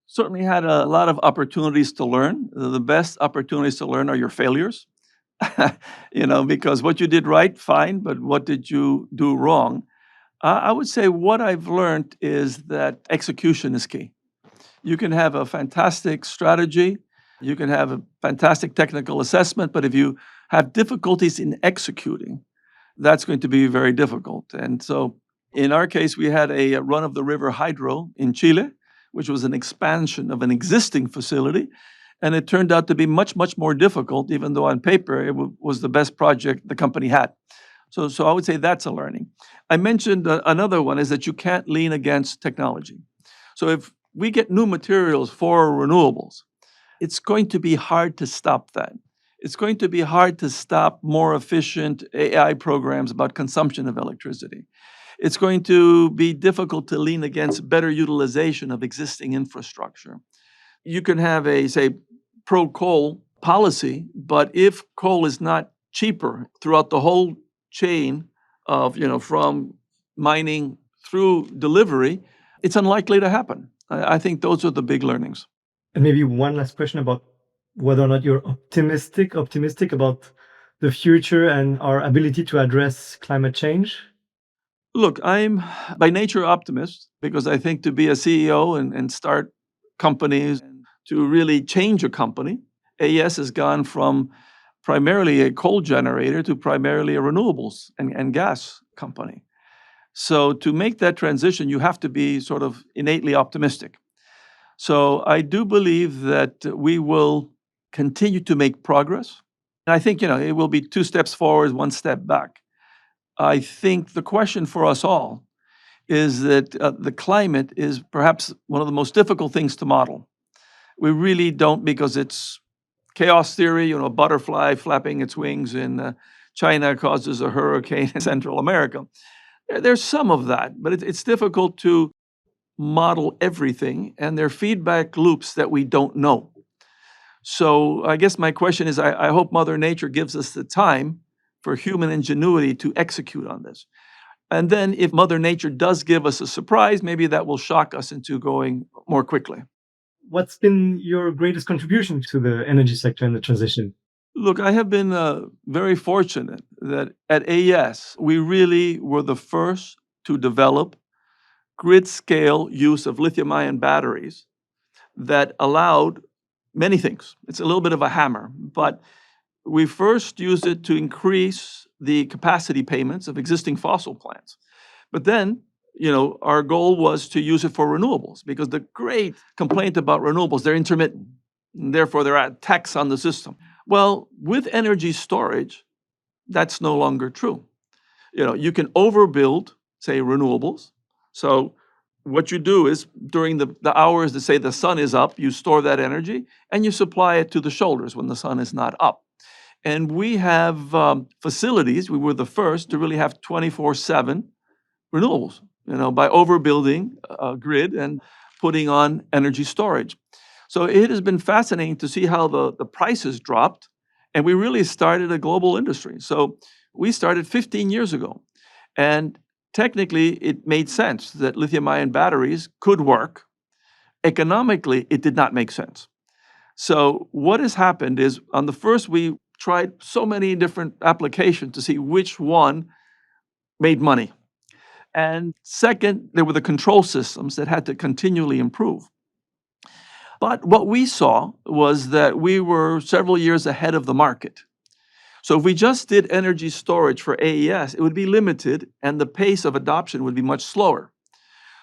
Certainly had a lot of opportunities to learn. The best opportunities to learn are your failures, because what you did right, fine, but what did you do wrong? I would say what I've learned is that execution is key. You can have a fantastic strategy, you can have a fantastic technical assessment, but if you have difficulties in executing, that's going to be very difficult. And so in our case, we had a run-of-the-river hydro in Chile, which was an expansion of an existing facility. And it turned out to be much, much more difficult, even though on paper it was the best project the company had. So I would say that's a learning. I mentioned another one is that you can't lean against technology. So if we get new materials for renewables, it's going to be hard to stop that. It's going to be hard to stop more efficient AI programs about consumption of electricity. It's going to be difficult to lean against better utilization of existing infrastructure. You can have a, say, pro-coal policy, but if coal is not cheaper throughout the whole chain of, from mining through delivery, it's unlikely to happen. I think those are the big learnings. And maybe one last question about whether or not you're optimistic about the future and our ability to address climate change. Look, I'm by nature optimist because I think to be a CEO and start companies and to really change a company, AES has gone from primarily a coal generator to primarily a renewables and gas company. So to make that transition, you have to be sort of innately optimistic. So I do believe that we will continue to make progress. And I think, it will be 2 steps forward, 1 step back. I think the question for us all is that the climate is perhaps one of the most difficult things to model. We really don't, because it's chaos theory, a butterfly flapping its wings in China causes a hurricane in Central America. There's some of that, but it's difficult to model everything, and there are feedback loops that we don't know. So I guess my question is, I hope Mother Nature gives us the time for human ingenuity to execute on this. And then if Mother Nature does give us a surprise, maybe that will shock us into going more quickly. What's been your greatest contribution to the energy sector and the transition? Look, I have been very fortunate that at AES, we really were the first to develop grid-scale use of lithium-ion batteries that allowed many things. It's a little bit of a hammer, but we first used it to increase the capacity payments of existing fossil plants. But then, our goal was to use it for renewables, because the great complaint about renewables, they're intermittent, and therefore they're a tax on the system. Well, with energy storage, that's no longer true. You can overbuild, say, renewables. So what you do is during the hours that say the sun is up, you store that energy and you supply it to the shoulders when the sun is not up. And we have facilities, we were the first to really have 24/7 renewables, by overbuilding a grid and putting on energy storage. So it has been fascinating to see how the prices dropped, and we really started a global industry. So we started 15 years ago, and technically it made sense that lithium-ion batteries could work. Economically, it did not make sense. So what has happened is, on the first, we tried so many different applications to see which one made money. And second, there were the control systems that had to continually improve. But what we saw was that we were several years ahead of the market. So if we just did energy storage for AES, it would be limited and the pace of adoption would be much slower.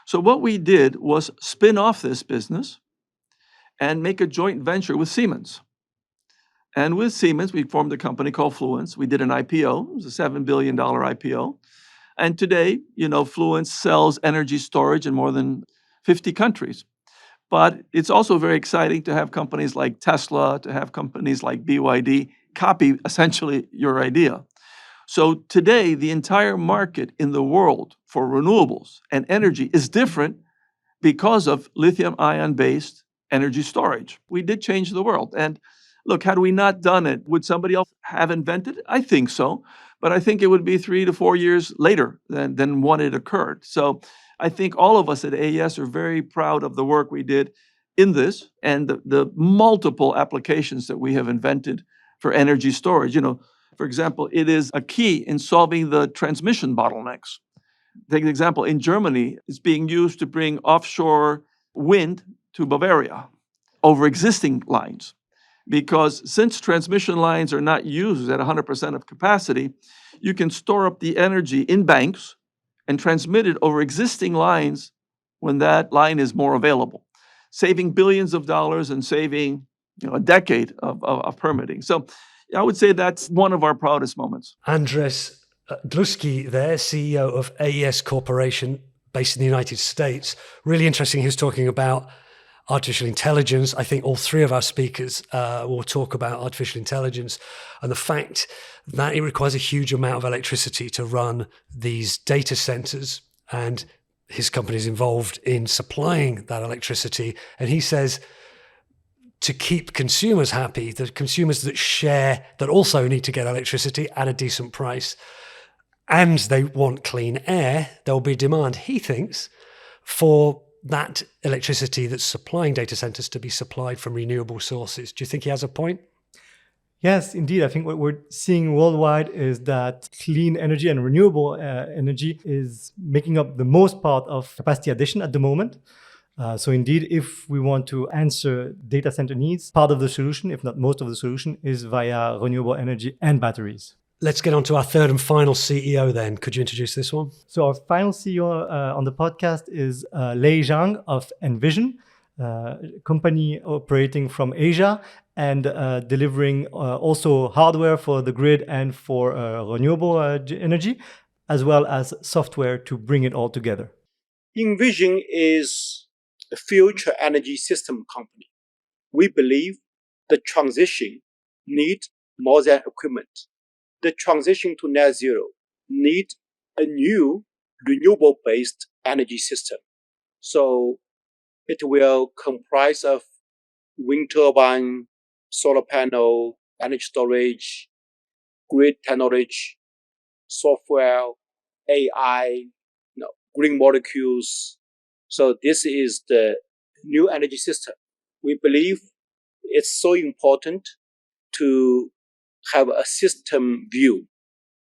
So what we did was spin off this business and make a joint venture with Siemens. And with Siemens, we formed a company called Fluence. We did an IPO. It was a $7 billion IPO. And today, Fluence sells energy storage in more than 50 countries. But it's also very exciting to have companies like Tesla, to have companies like BYD copy essentially your idea. So today, the entire market in the world for renewables and energy is different because of lithium-ion based energy storage. We did change the world. And look, had we not done it, would somebody else have invented it? I think so. But I think it would be 3 to 4 years later than when it occurred. So I think all of us at AES are very proud of the work we did in this and the multiple applications that we have invented for energy storage. For example, it is a key in solving the transmission bottlenecks. Take an example, in Germany, it's being used to bring offshore wind to Bavaria over existing lines. Because since transmission lines are not used at 100% of capacity, you can store up the energy in banks and transmit it over existing lines when that line is more available, saving billions of dollars and saving a decade of permitting. So I would say that's one of our proudest moments. Andrés Gluski there, CEO of AES Corporation, based in the United States. Really interesting. He was talking about artificial intelligence. I think all three of our speakers will talk about artificial intelligence and the fact that it requires a huge amount of electricity to run these data centers, and his company is involved in supplying that electricity. And he says to keep consumers happy, the consumers that also need to get electricity at a decent price, and they want clean air, there'll be demand, he thinks, for that electricity that's supplying data centers to be supplied from renewable sources. Do you think he has a point? Yes, indeed. I think what we're seeing worldwide is that clean energy and renewable energy is making up the most part of capacity addition at the moment. So indeed, if we want to answer data center needs, part of the solution, if not most of the solution, is via renewable energy and batteries. Let's get on to our third and final CEO then. Could you introduce this one? So our final CEO on the podcast is Zhang of Envision, company operating from Asia and delivering also hardware for the grid and for renewable energy, as well as software to bring it all together. Envision is a future energy system company. We believe the transition needs more than equipment. The transition to net zero needs a new renewable-based energy system. So it will comprise of wind turbine, solar panel, energy storage, grid technology, software, AI, green molecules. So this is the new energy system. We believe it's so important to have a system view.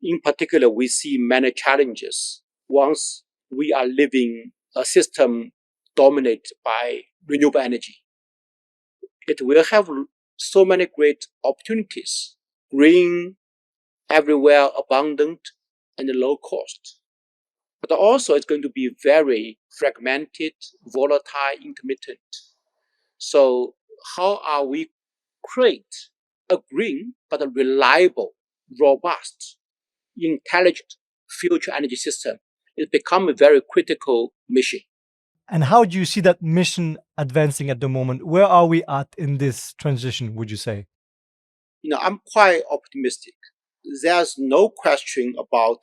In particular, we see many challenges once we are living a system dominated by renewable energy. It will have so many great opportunities, green, everywhere, abundant, and low cost. But also it's going to be very fragmented, volatile, intermittent. So how are we create a green but a reliable, robust, intelligent future energy system? It becomes a very critical mission. And how do you see that mission advancing at the moment? Where are we at in this transition, would you say? I'm quite optimistic. There's no question about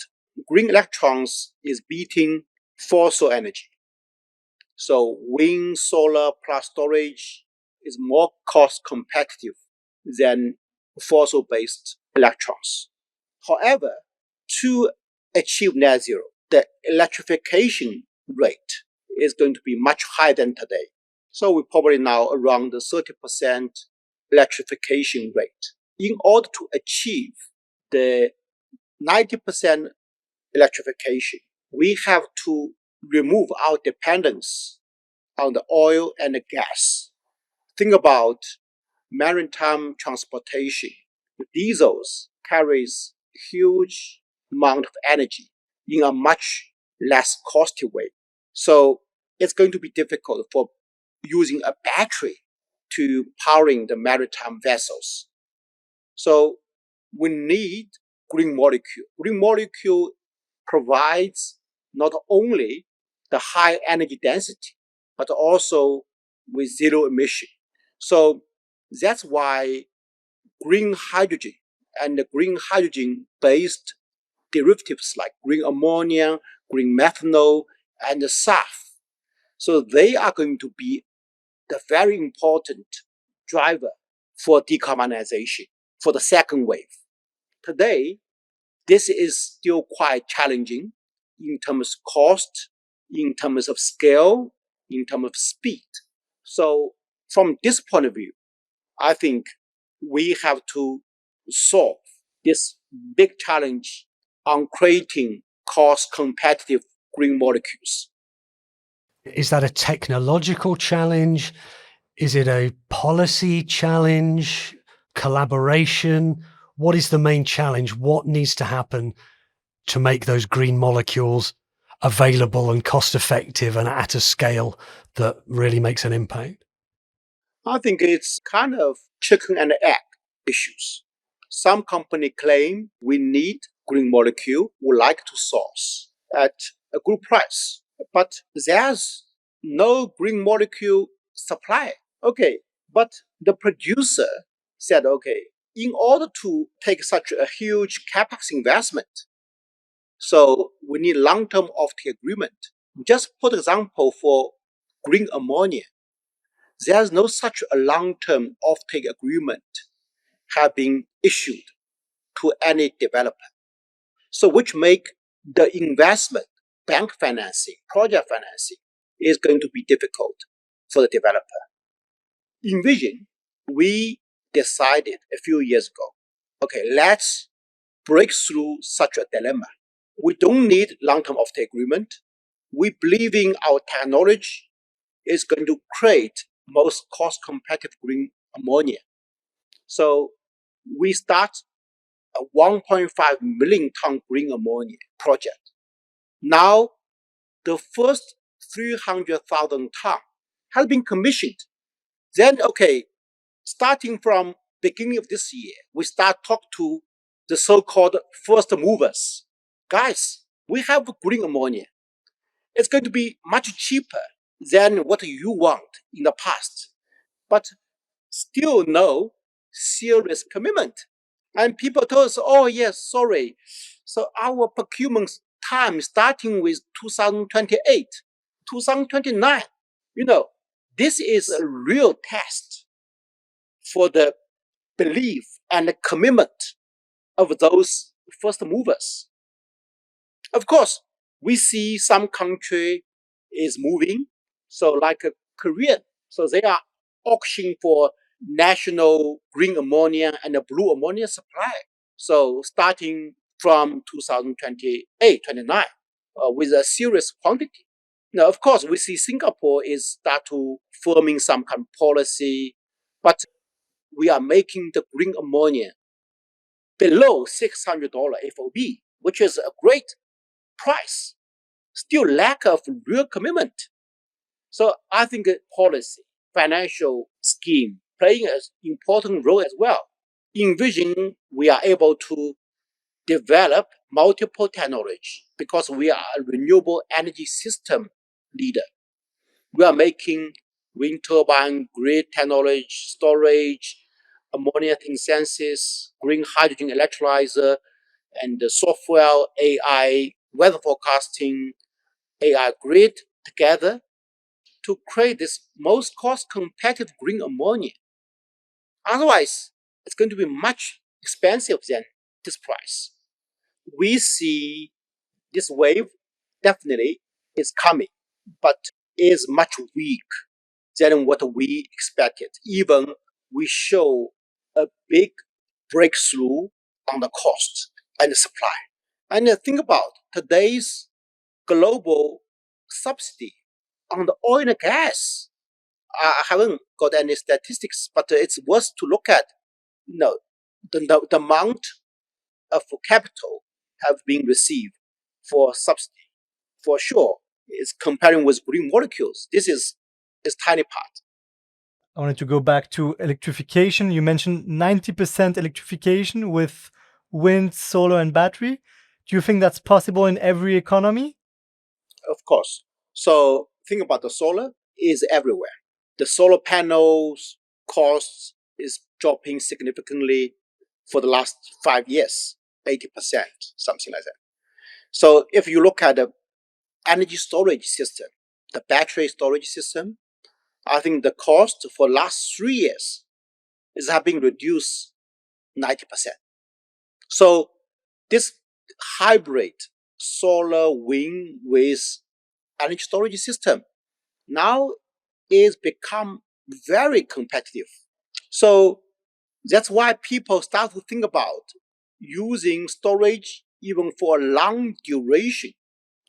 green electrons is beating fossil energy. So wind, solar plus storage is more cost competitive than fossil-based electrons. However, to achieve net zero, the electrification rate is going to be much higher than today. So we're probably now around the 30% electrification rate. In order to achieve the 90% electrification, we have to remove our dependence on the oil and the gas. Think about maritime transportation. The diesels carries huge amount of energy in a much less costly way. So it's going to be difficult for using a battery to powering the maritime vessels. So we need green molecule. Green molecule provides not only the high energy density, but also with zero emission. So that's why green hydrogen and the green hydrogen-based derivatives like green ammonia, green methanol, and the SAF. So they are going to be the very important driver for decarbonization for the second wave. Today, this is still quite challenging in terms of cost, in terms of scale, in terms of speed. So from this point of view, I think we have to solve this big challenge on creating cost competitive green molecules. Is that a technological challenge? Is it a policy challenge? Collaboration? What is the main challenge? What needs to happen to make those green molecules available and cost effective and at a scale that really makes an impact? I think it's kind of chicken and egg issues. Some company claim we need green molecule, would like to source at a good price, but there's no green molecule supply. Okay, but the producer said, okay, in order to take such a huge capex investment, so we need long-term offtake agreement. Just put example for green ammonia. There's no such a long-term offtake agreement have been issued to any developer. So which make the investment, bank financing, project financing is going to be difficult for the developer. Envision, we decided a few years ago, okay, let's break through such a dilemma. We don't need long-term offtake agreement. We believe in our technology is going to create most cost-competitive green ammonia. So we start a 1.5 million ton green ammonia project. Now, the first 300,000 ton has been commissioned. Then, okay, starting from beginning of this year, we start talk to the so-called first movers. Guys, we have green ammonia. It's going to be much cheaper than what you want in the past, but still no serious commitment. And people told us, oh yes, sorry. So our procurement time starting with 2028, 2029. This is a real test for the belief and the commitment of those first movers. Of course, we see some country is moving. So like Korea, so they are auctioning for national green ammonia and a blue ammonia supply. So starting from 2028, 29, with a serious quantity. Now, of course, we see Singapore is start to forming some kind of policy, but we are making the green ammonia below $600 FOB, which is a great price. Still lack of real commitment. So I think policy, financial scheme playing an important role as well. In Envision, we are able to develop multiple technology because we are a renewable energy system leader. We are making wind turbine, grid technology, storage, ammonia synthesis, green hydrogen electrolyzer, and the software, AI, weather forecasting, AI grid together to create this most cost competitive green ammonia. Otherwise, it's going to be much expensive than this price. We see this wave definitely is coming, but is much weak than what we expected. Even we show a big breakthrough on the cost and the supply. And think about today's global subsidy on the oil and gas. I haven't got any statistics, but it's worth to look at. The amount of capital have been received for subsidy. For sure, is comparing with green molecules. This is tiny part. I wanted to go back to electrification. You mentioned 90% electrification with wind, solar, and battery. Do you think that's possible in every economy? Of course. So think about the solar. is everywhere. The solar panels cost is dropping significantly for the last 5 years, 80%, something like that. So if you look at the energy storage system, the battery storage system, I think the cost for last 3 years is having reduced 90%. So this hybrid solar wind with energy storage system now is become very competitive. So that's why people start to think about using storage even for a long duration,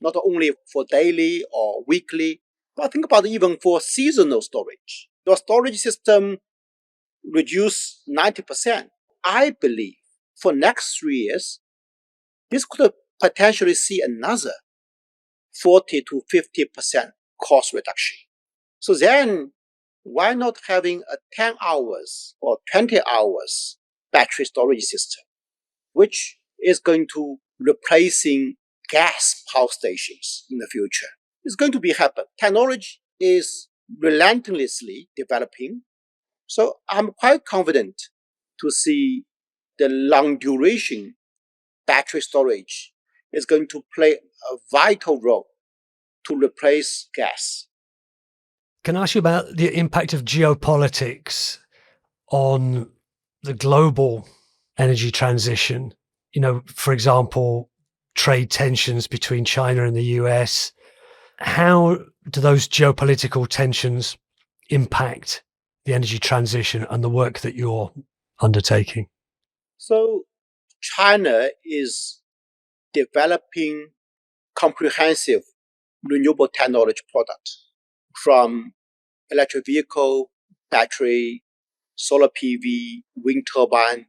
not only for daily or weekly, but think about even for seasonal storage. Your storage system reduce 90%. I believe for next 3 years, this could potentially see another 40 to 50% cost reduction. So then why not having a 10 hours or 20 hours battery storage system, which is going to replacing gas power stations in the future? It's going to be happen. Technology is relentlessly developing. So I'm quite confident to see the long duration battery storage is going to play a vital role to replace gas. Can I ask you about the impact of geopolitics on the global energy transition? You know, for example, trade tensions between China and the US. How do those geopolitical tensions impact the energy transition and the work that you're undertaking? So China is developing comprehensive renewable technology product from electric vehicle, battery, solar PV, wind turbine,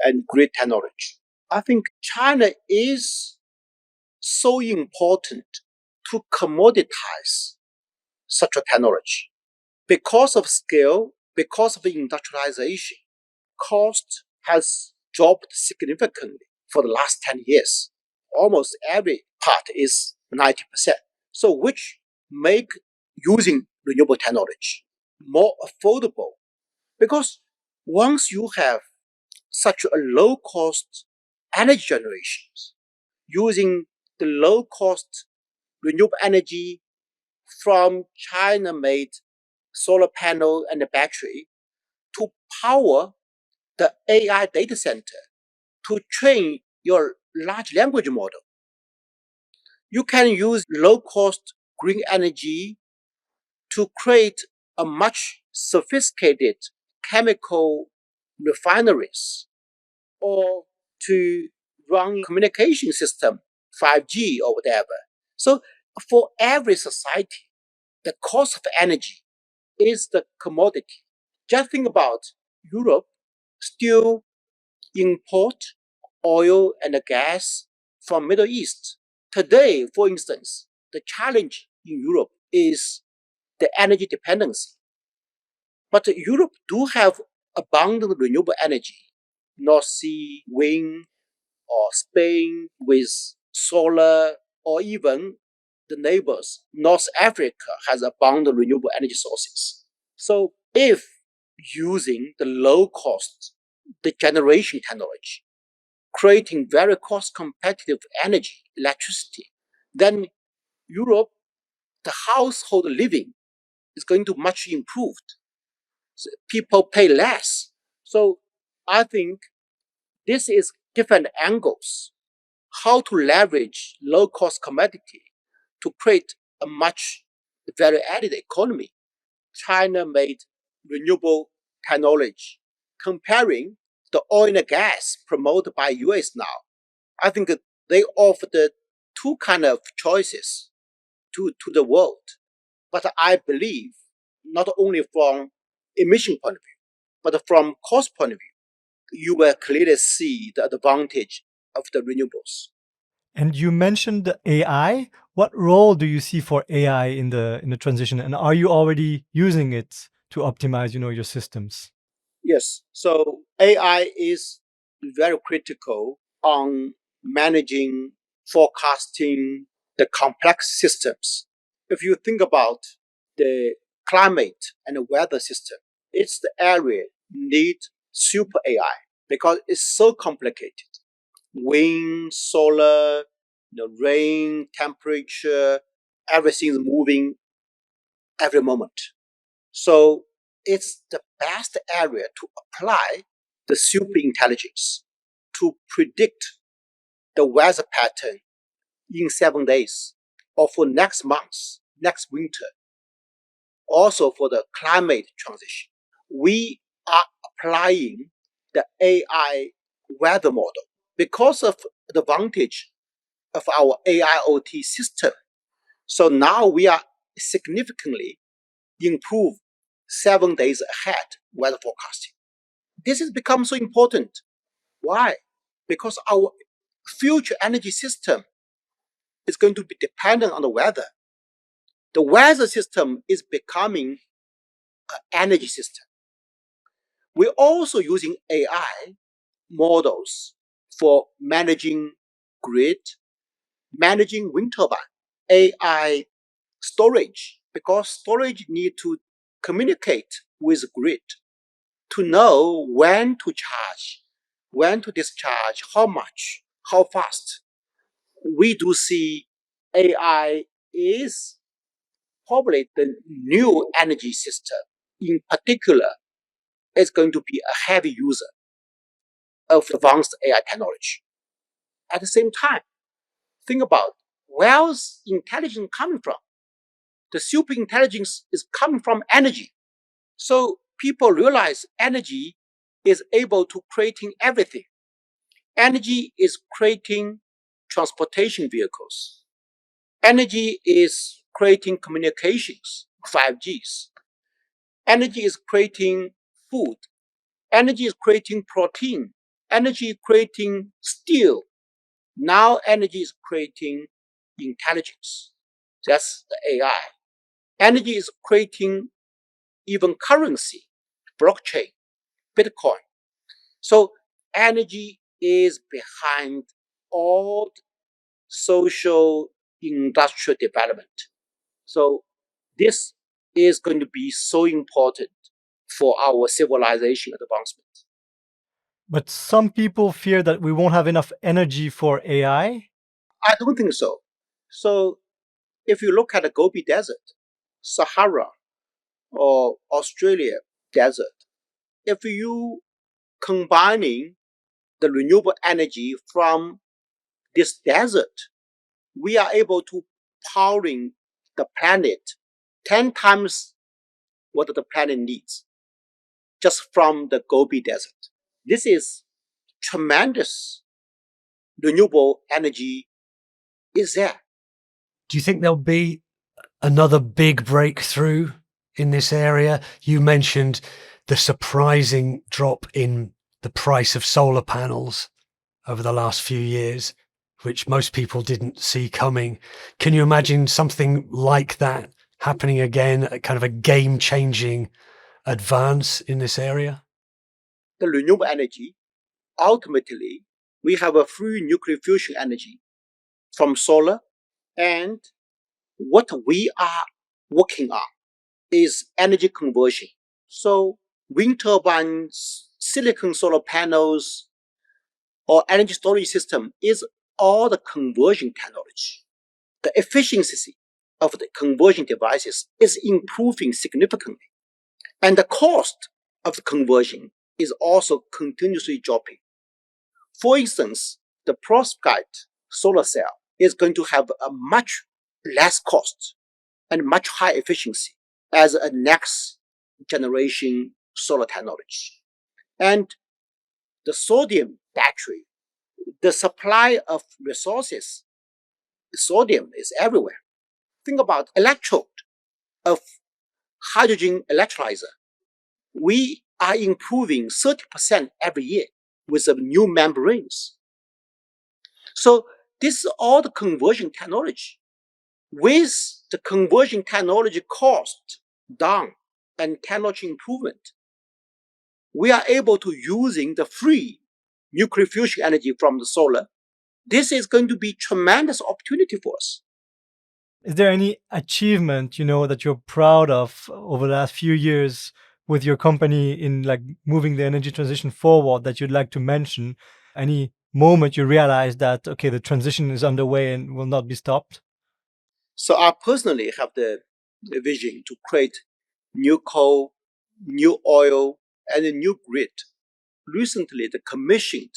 and grid technology. I think China is so important to commoditize such a technology. Because of scale, because of industrialization, cost has dropped significantly for the last 10 years. Almost every part is 90%. So which make using renewable technology more affordable. Because once you have such a low cost energy generation, using the low cost renewable energy from China-made solar panel and the battery to power the AI data center to train your large language model. You can use low-cost green energy to create a much sophisticated chemical refineries or to run communication system, 5G or whatever. So for every society, the cost of energy is the commodity. Just think about Europe still import oil and gas from Middle East. Today, for instance, the challenge in Europe is the energy dependency. But Europe do have abundant renewable energy, North Sea, wind, or Spain with solar, or even the neighbors, North Africa has abundant renewable energy sources. So if using the low cost, the generation technology, creating very cost competitive energy, electricity, then Europe, the household living is going to much improved. So people pay less. So I think this is different angles, how to leverage low cost commodity to create a much value added economy. China made renewable technology comparing the oil and gas promoted by US now. I think they offered two kind of choices to the world. But I believe not only from emission point of view, but from cost point of view, you will clearly see the advantage of the renewables. And you mentioned AI. What role do you see for AI in the transition? And are you already using it to optimize, your systems? Yes. So AI is very critical on managing, forecasting the complex systems. If you think about the climate and weather system, it's the area need super AI because it's so complicated. Wind, solar, rain, temperature, everything is moving every moment. So it's the best area to apply the super intelligence to predict the weather pattern in 7 days or for next month, next winter. Also for the climate transition. We are applying the AI weather model because of the advantage of our AIoT system. So now we are significantly improve 7 days ahead weather forecasting. This has become so important. Why? Because our future energy system is going to be dependent on the weather. The weather system is becoming an energy system. We're also using AI models for managing grid, managing wind turbine, AI storage, because storage need to communicate with grid to know when to charge, when to discharge, how much, how fast. We do see AI is probably the new energy system. In particular, is going to be a heavy user of advanced AI technology. At the same time, think about where's intelligence coming from? The super intelligence is coming from energy. So people realize energy is able to creating everything. Energy is creating transportation vehicles. Energy is creating communications, 5Gs. Energy is creating food. Energy is creating protein. Energy is creating steel. Now energy is creating intelligence. That's the AI. Energy is creating even currency, blockchain, Bitcoin. So energy is behind all social industrial development. So this is going to be so important for our civilization advancement. But some people fear that we won't have enough energy for AI. I don't think so. So if you look at the Gobi Desert, Sahara, or Australia desert, if you combining the renewable energy from this desert, we are able to powering the planet 10 times what the planet needs just from the Gobi Desert. This is tremendous renewable energy is there. Do you think there'll be another big breakthrough in this area? You mentioned the surprising drop in the price of solar panels over the last few years, which most people didn't see coming. Can you imagine something like that happening again, a kind of a game-changing advance in this area? The renewable energy, ultimately, we have a free nuclear fusion energy from solar, and what we are working on is energy conversion. So wind turbines, silicon solar panels, or energy storage system is all the conversion technology. The efficiency of the conversion devices is improving significantly. And the cost of the conversion is also continuously dropping. For instance, the perovskite solar cell is going to have a much less cost and much higher efficiency as a next generation solar technology. And the sodium battery, the supply of resources, sodium is everywhere. Think about electrode of hydrogen electrolyzer. We are improving 30% every year with the new membranes. So this is all the conversion technology. With the conversion technology cost down and technology improvement, we are able to using the free nuclear fusion energy from the solar. This is going to be tremendous opportunity for us. Is there any achievement, that you're proud of over the last few years with your company in like moving the energy transition forward that you'd like to mention? Any moment you realize that, okay, the transition is underway and will not be stopped? So I personally have the vision to create new coal, new oil, and a new grid. Recently, they commissioned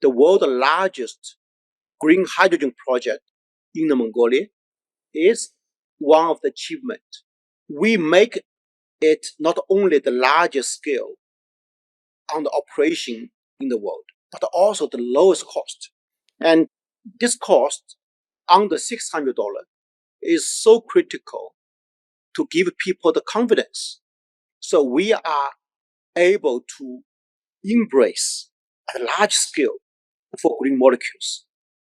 the world's largest green hydrogen project in the Mongolia. Is one of the achievements. We make it not only the largest scale on the operation in the world, but also the lowest cost. And this cost under $600 is so critical to give people the confidence. So we are able to embrace a large scale for green molecules.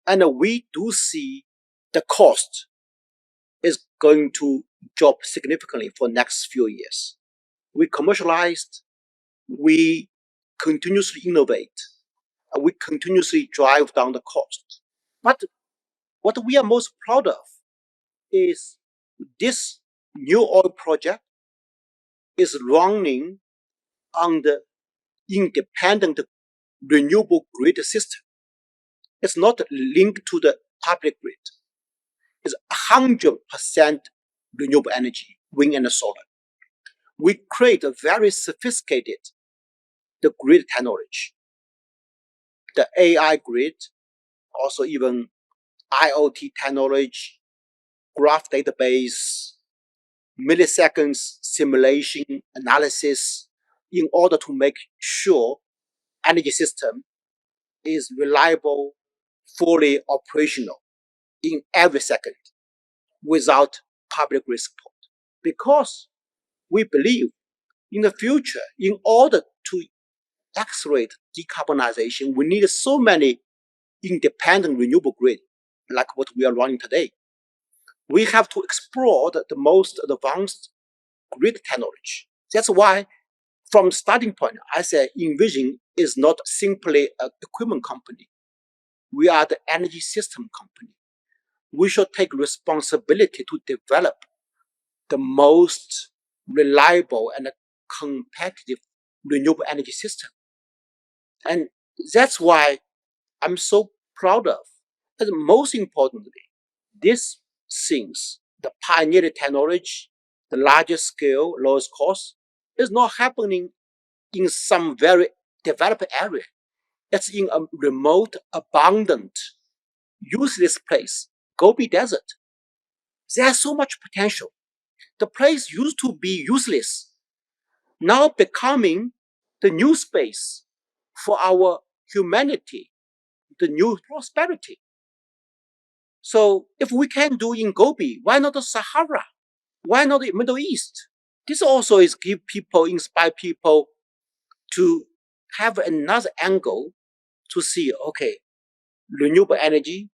And we do see the cost is going to drop significantly for next few years. We commercialized, we continuously innovate, we continuously drive down the cost. But what we are most proud of is this new oil project is running on the independent renewable grid system. It's not linked to the public grid. It's 100% renewable energy, wind and solar. We create a very sophisticated the grid technology, the AI grid, also even IoT technology, graph database, milliseconds simulation analysis in order to make sure energy system is reliable, fully operational in every second without public grid support. Because we believe in the future, in order to accelerate decarbonization, we need so many independent renewable grid like what we are running today. We have to explore the most advanced grid technology. That's why from starting point, I say Envision is not simply an equipment company. We are the energy system company. We should take responsibility to develop the most reliable and competitive renewable energy system. And that's why I'm so proud of. And most importantly, these things, the pioneering technology, the largest scale, lowest cost, is not happening in some very developed area. It's in a remote, abundant, useless place, Gobi Desert. There's so much potential. The place used to be useless, now becoming the new space for our humanity, the new prosperity. So if we can do in Gobi, why not the Sahara? Why not the Middle East? This also is inspire people to have another angle to see, okay, renewable energy,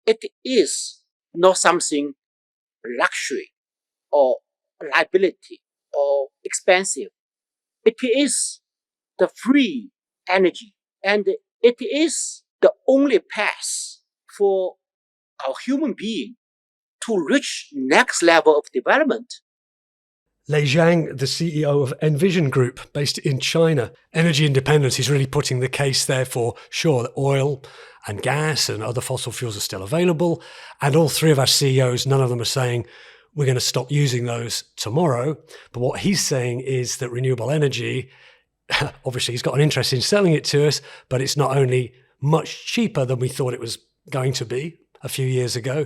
it is not something luxury or liability or expensive. It is the free energy, and it is the only path for our human being to reach next level of development. Zhang, the CEO of Envision Group, based in China. Energy independence is really putting the case there for, sure, that oil and gas and other fossil fuels are still available. And all three of our CEOs, none of them are saying we're going to stop using those tomorrow. But what he's saying is that renewable energy, obviously he's got an interest in selling it to us, but it's not only much cheaper than we thought it was going to be a few years ago,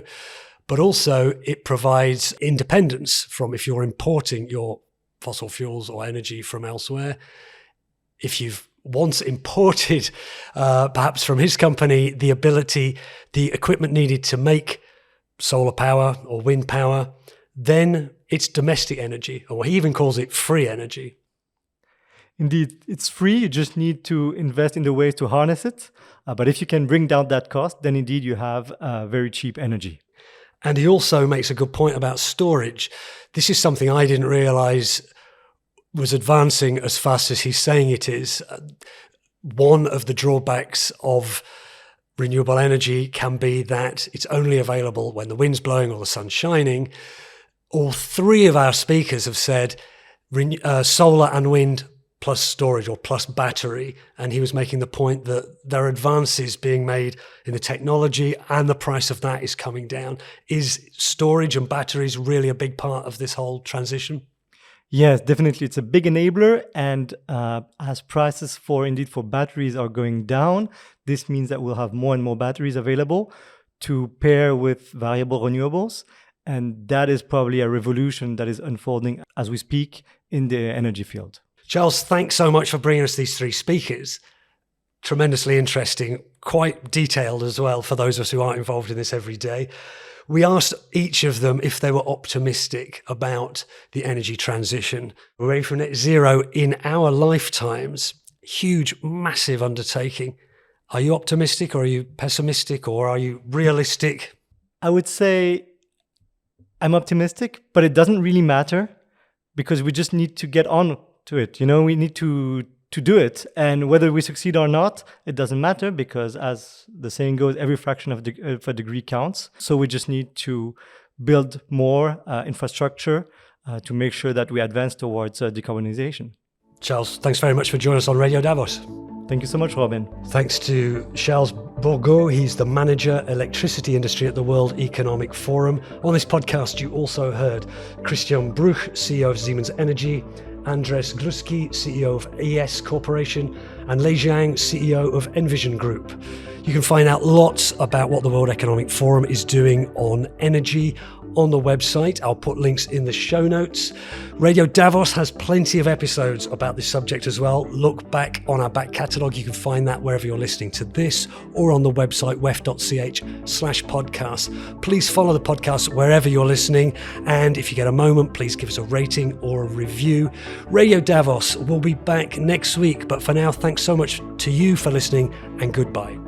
but also it provides independence from if you're importing your fossil fuels or energy from elsewhere. If you've once imported, perhaps from his company, the equipment needed to make solar power or wind power, then it's domestic energy, or he even calls it free energy. Indeed, it's free. You just need to invest in the ways to harness it. But if you can bring down that cost, then indeed you have very cheap energy. And he also makes a good point about storage. This is something I didn't realize was advancing as fast as he's saying it is. One of the drawbacks of renewable energy can be that it's only available when the wind's blowing or the sun's shining. All three of our speakers have said solar and wind plus storage or plus battery. And he was making the point that there are advances being made in the technology and the price of that is coming down. Is storage and batteries really a big part of this whole transition? Yes, definitely. It's a big enabler. And as prices for batteries are going down, this means that we'll have more and more batteries available to pair with variable renewables. And that is probably a revolution that is unfolding as we speak in the energy field. Charles, thanks so much for bringing us these three speakers. Tremendously interesting, quite detailed as well for those of us who aren't involved in this every day. We asked each of them if they were optimistic about the energy transition. We're ready for net zero in our lifetimes. Huge, massive undertaking. Are you optimistic or are you pessimistic or are you realistic? I would say I'm optimistic, but it doesn't really matter because we just need to get on to it. We need to do it. And whether we succeed or not, it doesn't matter because as the saying goes, every fraction of a degree counts. So we just need to build more infrastructure to make sure that we advance towards decarbonization. Charles, thanks very much for joining us on Radio Davos. Thank you so much, Robin. Thanks to Charles Bourgault. He's the manager electricity industry at the World Economic Forum. On this podcast, you also heard Christian Bruch, CEO of Siemens Energy, Andrés, Gluski, CEO of AES Corporation, and Zhang, CEO of Envision Group. You can find out lots about what the World Economic Forum is doing on energy on the website. I'll put links in the show notes. Radio Davos has plenty of episodes about this subject as well. Look back on our back catalogue. You can find that wherever you're listening to this or on the website wef.ch/podcast. Please follow the podcast wherever you're listening. And if you get a moment, please give us a rating or a review. Radio Davos will be back next week. But for now, thanks so much to you for listening and goodbye.